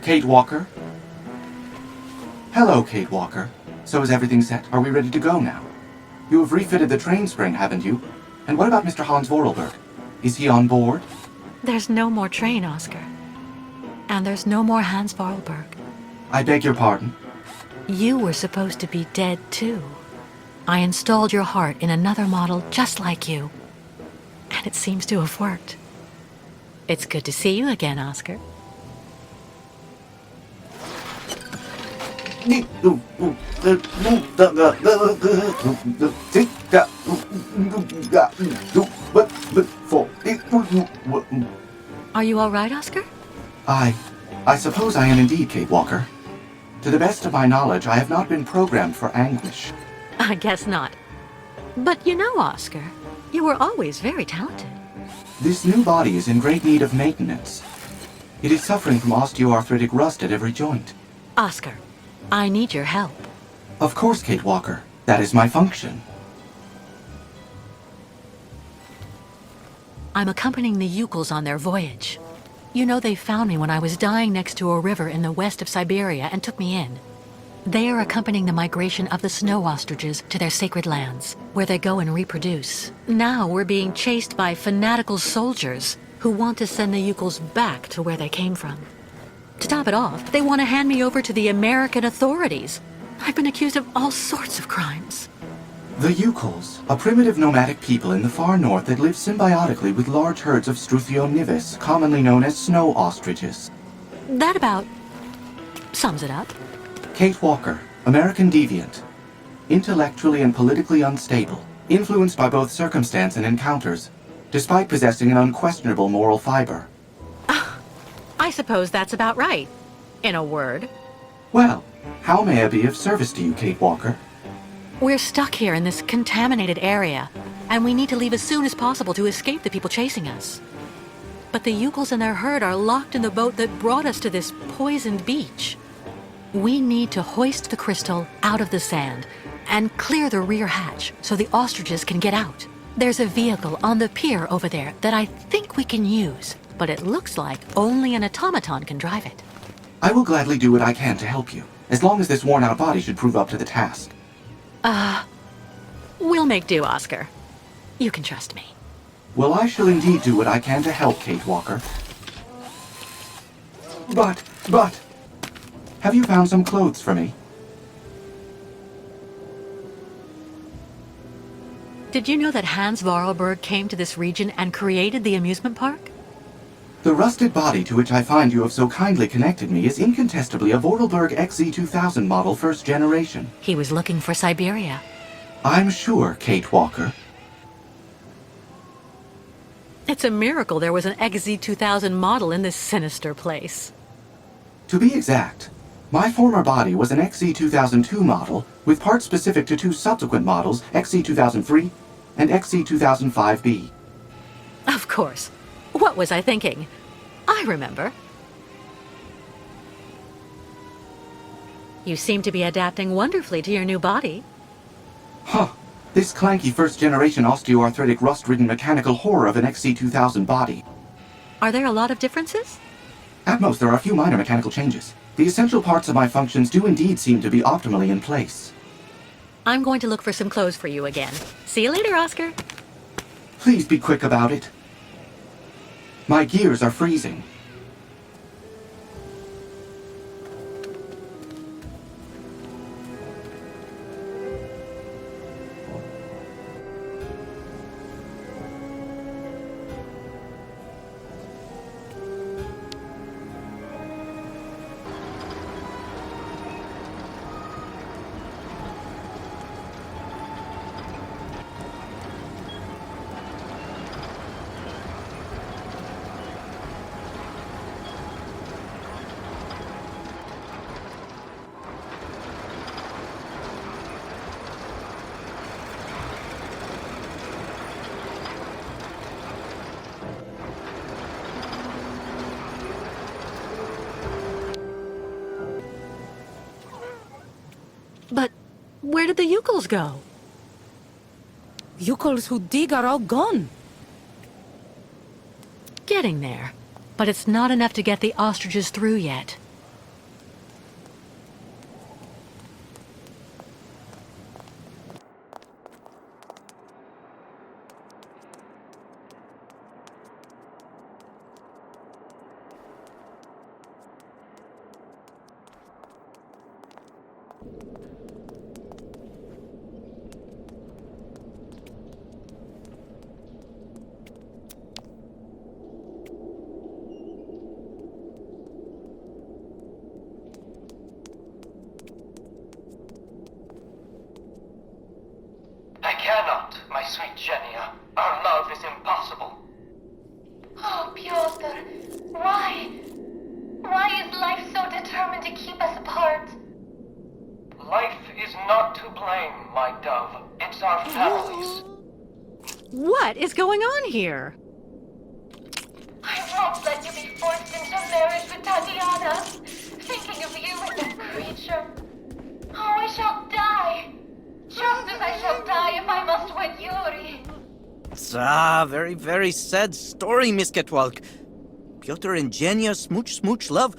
Kate Walker? Hello, Kate Walker. So is everything set? Are we ready to go now? You have refitted the train spring, haven't you? And what about Mr. Hans Vorarlberg? Is he on board? There's no more train, Oscar. And there's no more Hans Vorarlberg. I beg your pardon? You were supposed to be dead, too. I installed your heart in another model just like you. And it seems to have worked. It's good to see you again, Oscar. Are you all right, Oscar? I suppose I am indeed, Kate Walker. To the best of my knowledge, I have not been programmed for anguish. I guess not. But you know, Oscar, you were always very talented. This new body is in great need of maintenance. It is suffering from osteoarthritic rust at every joint. Oscar, I need your help. Of course, Kate Walker. That is my function. I'm accompanying the Yukels on their voyage. You know, they found me when I was dying next to a river in the west of Siberia and took me in. They are accompanying the migration of the snow ostriches to their sacred lands, where they go and reproduce. Now we're being chased by fanatical soldiers who want to send the Yukels back to where they came from. To top it off, they want to hand me over to the American authorities. I've been accused of all sorts of crimes. The Yukels, a primitive nomadic people in the far north that live symbiotically with large herds of Struthio nivis, commonly known as snow ostriches. That about sums it up. Kate Walker, American deviant. Intellectually and politically unstable, influenced by both circumstance and encounters, despite possessing an unquestionable moral fiber. I suppose that's about right, in a word. Well, how may I be of service to you, Kate Walker? We're stuck here in this contaminated area, and we need to leave as soon as possible to escape the people chasing us. But the Yukels and their herd are locked in the boat that brought us to this poisoned beach. We need to hoist the crystal out of the sand and clear the rear hatch so the ostriches can get out. There's a vehicle on the pier over there that I think we can use, but it looks like only an automaton can drive it. I will gladly do what I can to help you, as long as this worn-out body should prove up to the task. We'll make do, Oscar. You can trust me. Well, I shall indeed do what I can to help, Kate Walker. But... Have you found some clothes for me? Did you know that Hans Vorarlberg came to this region and created the amusement park? The rusted body to which I find you have so kindly connected me is incontestably a Vorarlberg XZ2000 model first generation. He was looking for Siberia. I'm sure, Kate Walker. It's a miracle there was an XZ2000 model in this sinister place. To be exact, my former body was an XZ2002 model with parts specific to two subsequent models, XZ2003 and XZ2005B. Of course. What was I thinking? I remember. You seem to be adapting wonderfully to your new body. Huh. This clanky first-generation osteoarthritic rust-ridden mechanical horror of an XZ2000 body. Are there a lot of differences? At most, there are a few minor mechanical changes. The essential parts of my functions do indeed seem to be optimally in place. I'm going to look for some clothes for you again. See you later, Oscar. Please be quick about it. My gears are freezing. But where did the Yukels go? Yukels who dig are all gone. Getting there. But it's not enough to get the ostriches through yet. I cannot, my sweet Genia. Our love is impossible. Oh, Pyotr, why? Why is life so determined to keep us apart? Life is not to blame, my dove. It's our families. What is going on here? I won't let you be forced into marriage with Tatiana. Thinking of you as that creature. Oh, I shall die. Just as I shall die if I must wed Yuri. Very, very sad story, Miss Ketwalk. Pyotr and Genya smooch love.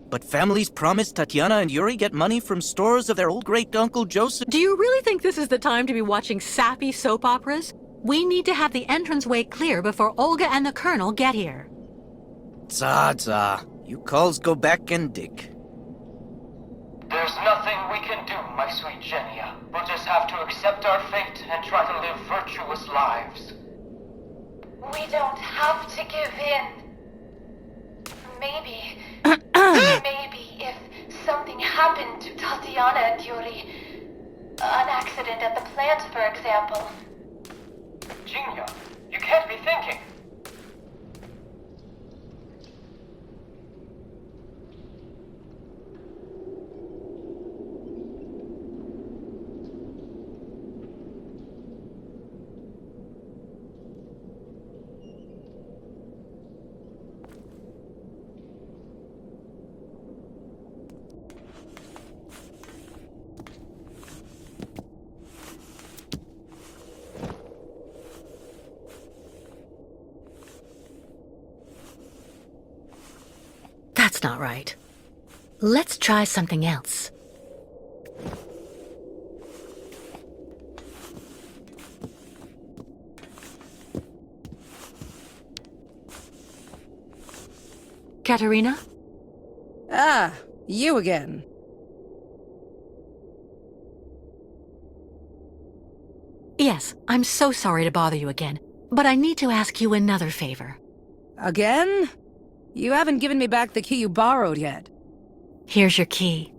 But families promise Tatiana and Yuri get money from stores of their old great-uncle Joseph. Do you really think this is the time to be watching sappy soap operas? We need to have the entranceway clear before Olga and the Colonel get here. You calls go back and dig. There's nothing we can do, my sweet Genia. We'll just have to accept our fate and try to live virtuous lives. We don't have to give in. Maybe if something happened to Tatiana and Yuri, an accident at the plant, for example. Genia, you can't be thinking. That's not right. Let's try something else. Katerina? Ah, You again. Yes, I'm so sorry to bother you again, but I need to ask you another favor. Again? You haven't given me back the key you borrowed yet. Here's your key.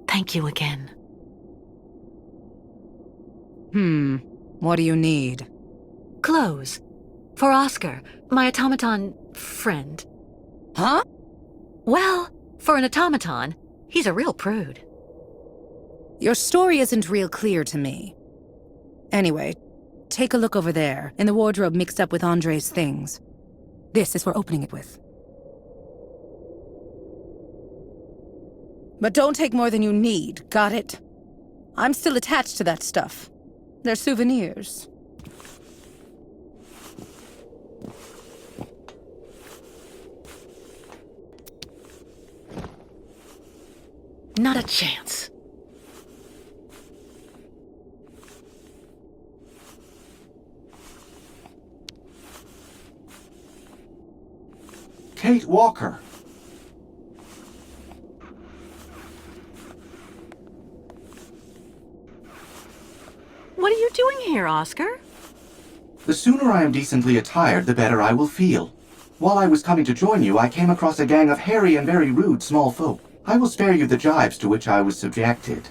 Thank you again. What do you need? Clothes. For Oscar, my automaton friend. Huh? Well, for an automaton, he's a real prude. Your story isn't real clear to me. Anyway, take a look over there, in the wardrobe mixed up with Andre's things. This is we're opening it with. But don't take more than you need, got it? I'm still attached to that stuff. They're souvenirs. Not a chance. Kate Walker. What are you doing here, Oscar? The sooner I am decently attired, the better I will feel. While I was coming to join you, I came across a gang of hairy and very rude small folk. I will spare you the jibes to which I was subjected.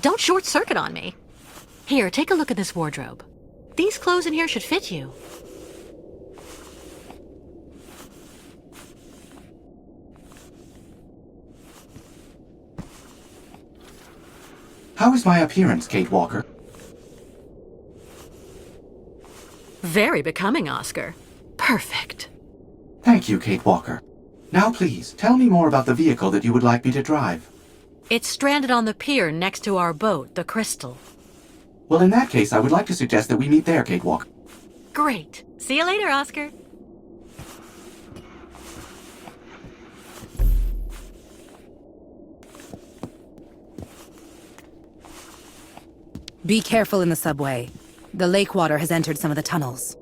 Don't short-circuit on me. Here, take a look at this wardrobe. These clothes in here should fit you. How is my appearance, Kate Walker? Very becoming, Oscar. Perfect. Thank you, Kate Walker. Now please, tell me more about the vehicle that you would like me to drive. It's stranded on the pier next to our boat, the Crystal. Well, in that case, I would like to suggest that we meet there, Kate Walker. Great. See you later, Oscar. Be careful in the subway. The lake water has entered some of the tunnels.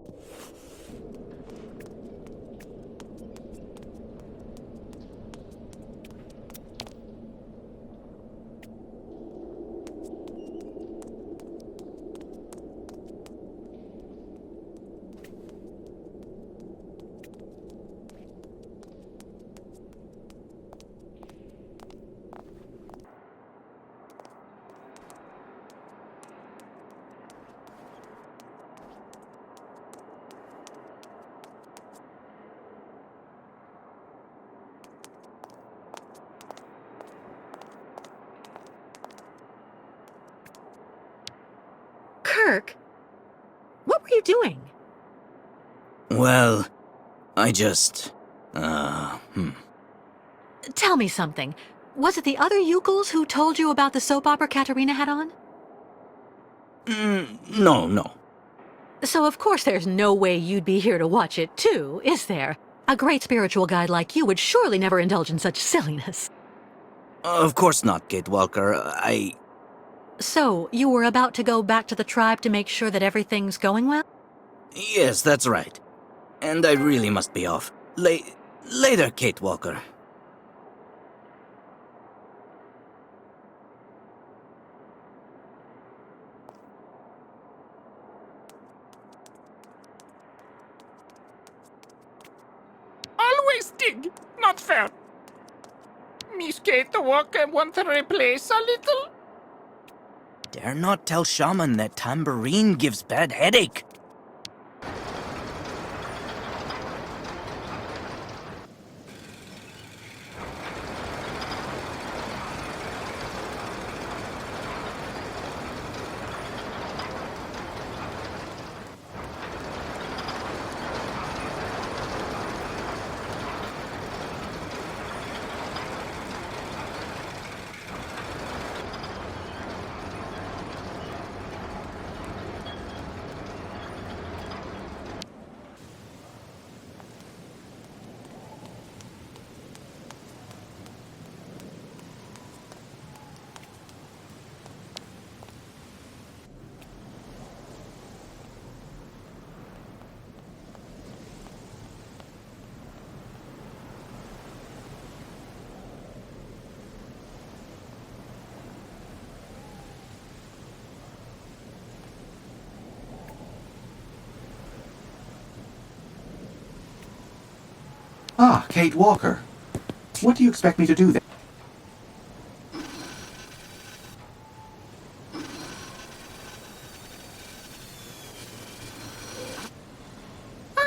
Kirk, what were you doing? Well, I just... Tell me something. Was it the other Yukels who told you about the soap opera Katerina had on? No. So of course there's no way you'd be here to watch it too, is there? A great spiritual guide like you would surely never indulge in such silliness. Of course not, Kate Walker. So, you were about to go back to the tribe to make sure that everything's going well? Yes, that's right. And I really must be off. Later, Kate Walker. Always dig. Not fair. Miss Kate Walker want to replace a little? Dare not tell Shaman that tambourine gives bad headache. Ah, Kate Walker. What do you expect me to do then?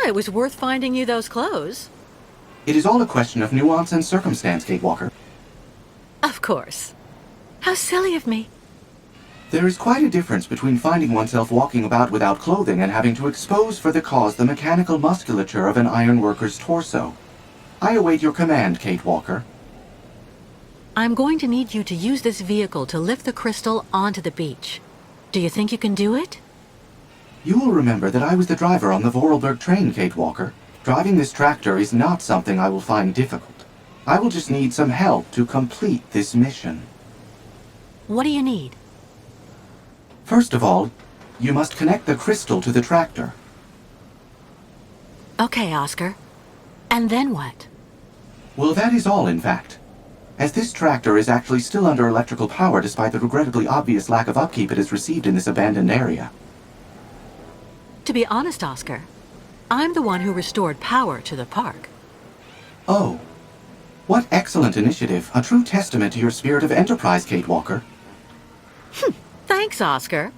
It was worth finding you those clothes. It is all a question of nuance and circumstance, Kate Walker. Of course. How silly of me. There is quite a difference between finding oneself walking about without clothing and having to expose for the cause the mechanical musculature of an ironworker's torso. I await your command, Kate Walker. I'm going to need you to use this vehicle to lift the crystal onto the beach. Do you think you can do it? You will remember that I was the driver on the Vorarlberg train, Kate Walker. Driving this tractor is not something I will find difficult. I will just need some help to complete this mission. What do you need? First of all, you must connect the crystal to the tractor. Okay, Oscar. And then what? Well, that is all, in fact. As this tractor is actually still under electrical power despite the regrettably obvious lack of upkeep it has received in this abandoned area. To be honest, Oscar, I'm the one who restored power to the park. Oh. What excellent initiative. A true testament to your spirit of enterprise, Kate Walker. Thanks, Oscar.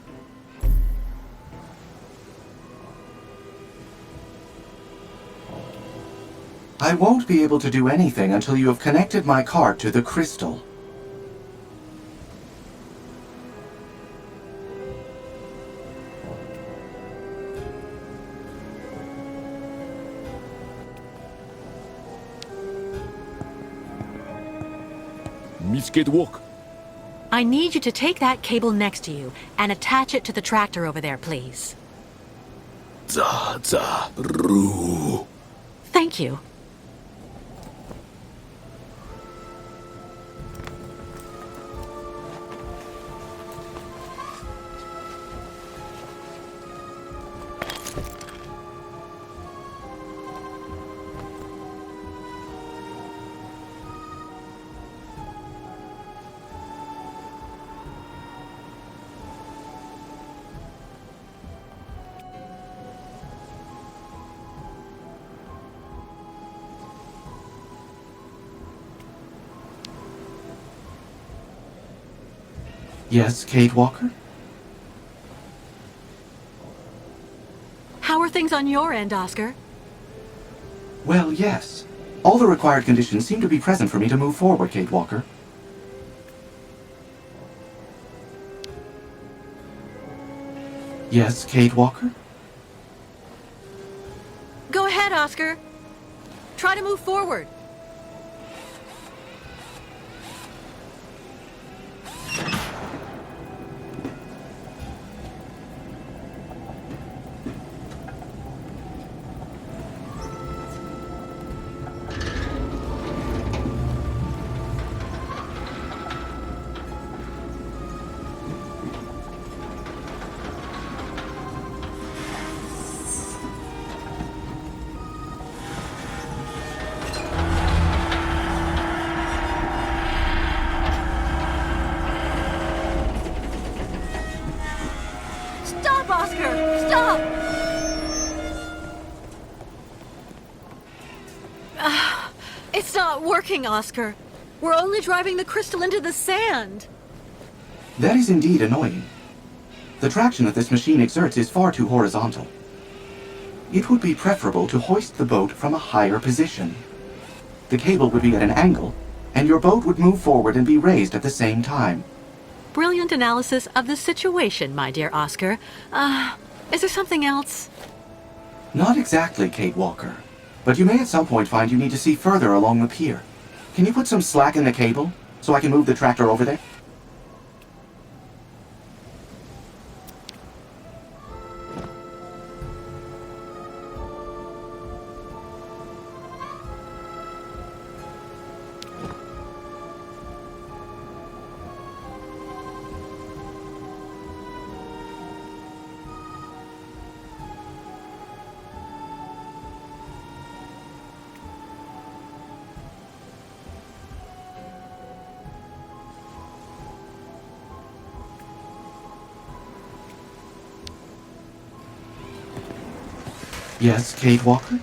I won't be able to do anything until you have connected my cart to the crystal. Miss Kate Walker. I need you to take that cable next to you and attach it to the tractor over there, please. Ru. Thank you. Yes, Kate Walker? How are things on your end, Oscar? Well, yes. All the required conditions seem to be present for me to move forward, Kate Walker. Yes, Kate Walker? Go ahead, Oscar. Try to move forward. Stop, Oscar! Stop! It's not working, Oscar. We're only driving the crystal into the sand. That is indeed annoying. The traction that this machine exerts is far too horizontal. It would be preferable to hoist the boat from a higher position. The cable would be at an angle, and your boat would move forward and be raised at the same time. Brilliant analysis of the situation, my dear Oscar. Is there something else? Not exactly, Kate Walker. But you may at some point find you need to see further along the pier. Can you put some slack in the cable, so I can move the tractor over there? Yes, Kate Walker?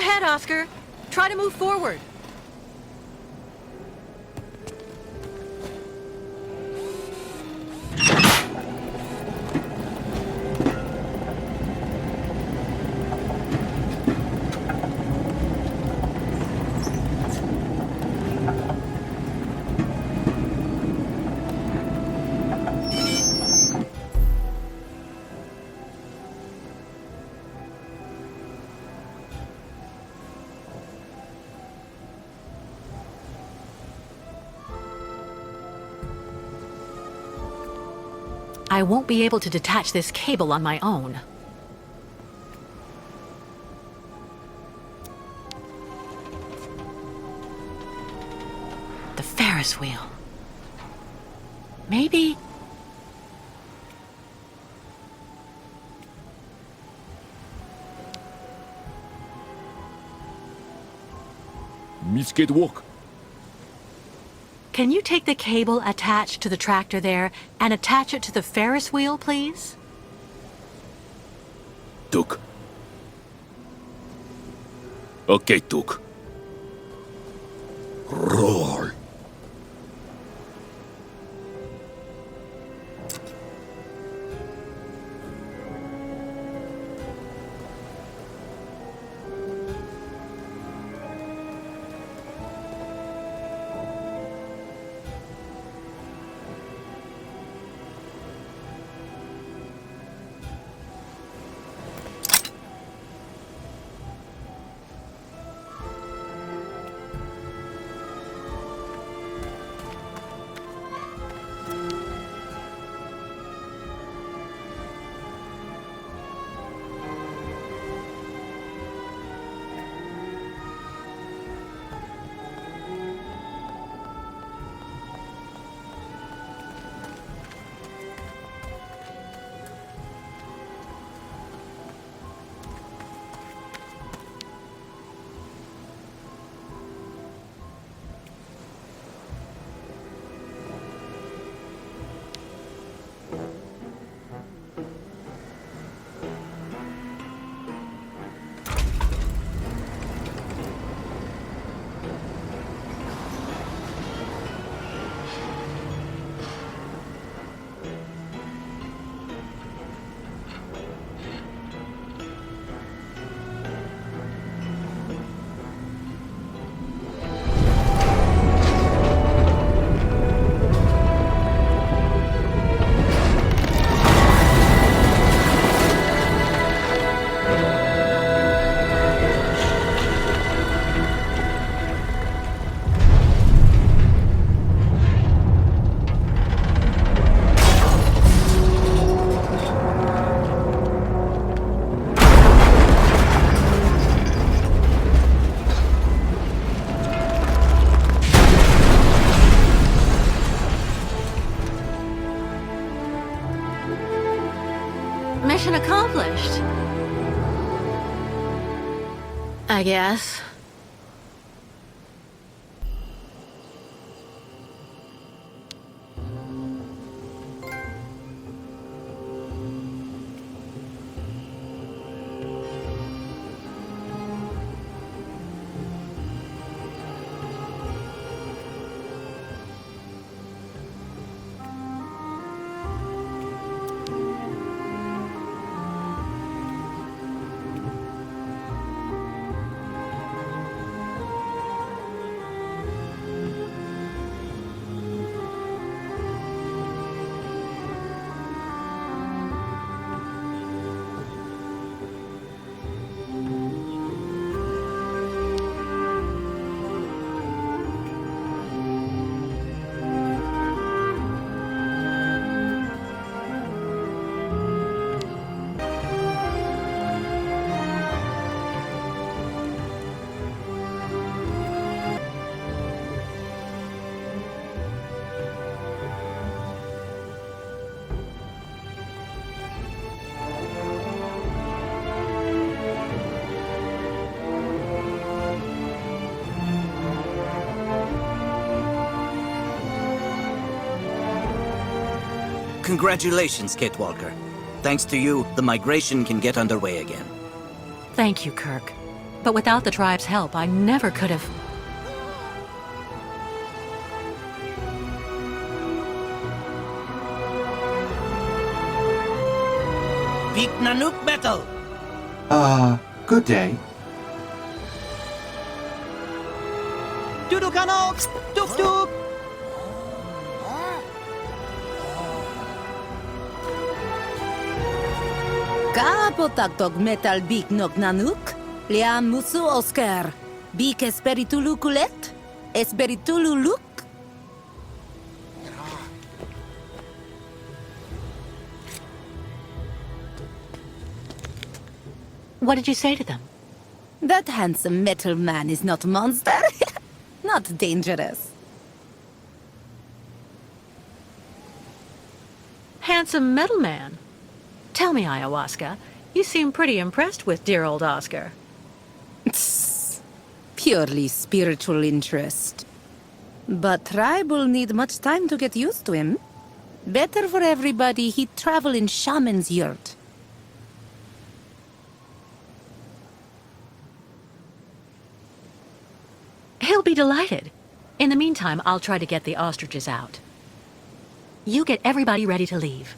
ahead, Oscar. Try to move forward. I won't be able to detach this cable on my own. The Ferris wheel. Maybe... Misket walk. Can you take the cable attached to the tractor there and attach it to the Ferris wheel, please? Tuk. Okay, Tuk. Roll. Mission accomplished. I guess. Congratulations, Kate Walker. Thanks to you, the migration can get underway again. Thank you, Kirk. But without the tribe's help, I never could have... Big Nanook metal! Good day. Dudukanok! Duk duk! Kapotaktok metal big nok Nanook. Liam musu Oscar. Big esperitulu kulet. Esperitulu luk. What did you say to them? That handsome metal man is not a monster. Not dangerous. Handsome metal man. Tell me, Ayahuasca, you seem pretty impressed with dear old Oscar. Purely spiritual interest. But tribe will need much time to get used to him. Better for everybody he'd travel in shaman's yurt. He'll be delighted. In the meantime, I'll try to get the ostriches out. You get everybody ready to leave.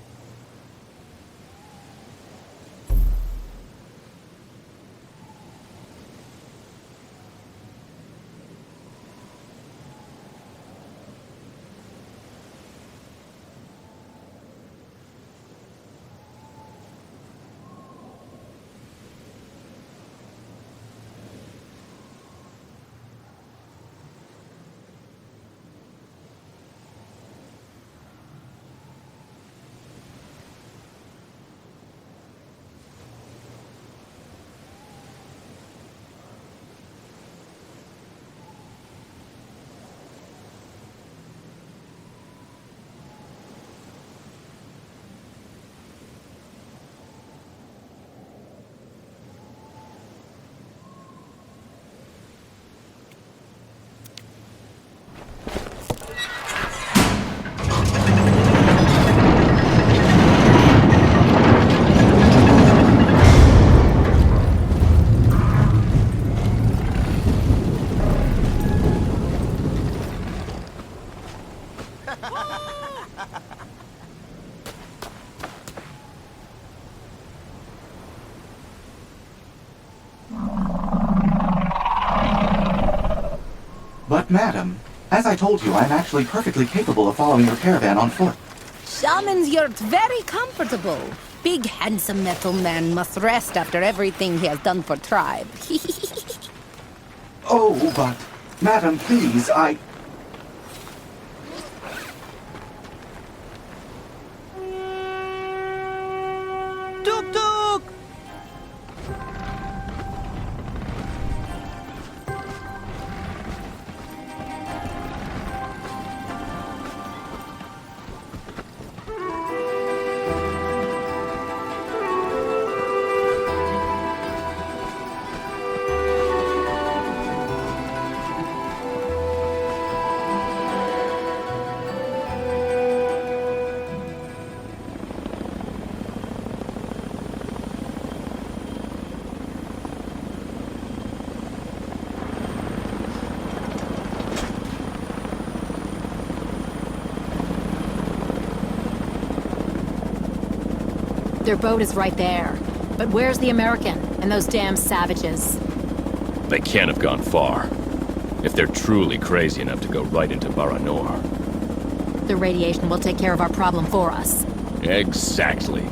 But madam, as I told you, I'm actually perfectly capable of following your caravan on foot. Shaman's yurt very comfortable. Big handsome metal man must rest after everything he has done for tribe. Oh, but... Madam, please, Duk duk! Their boat is right there. But where's the American and those damn savages? They can't have gone far. If they're truly crazy enough to go right into Baranor. The radiation will take care of our problem for us. Exactly.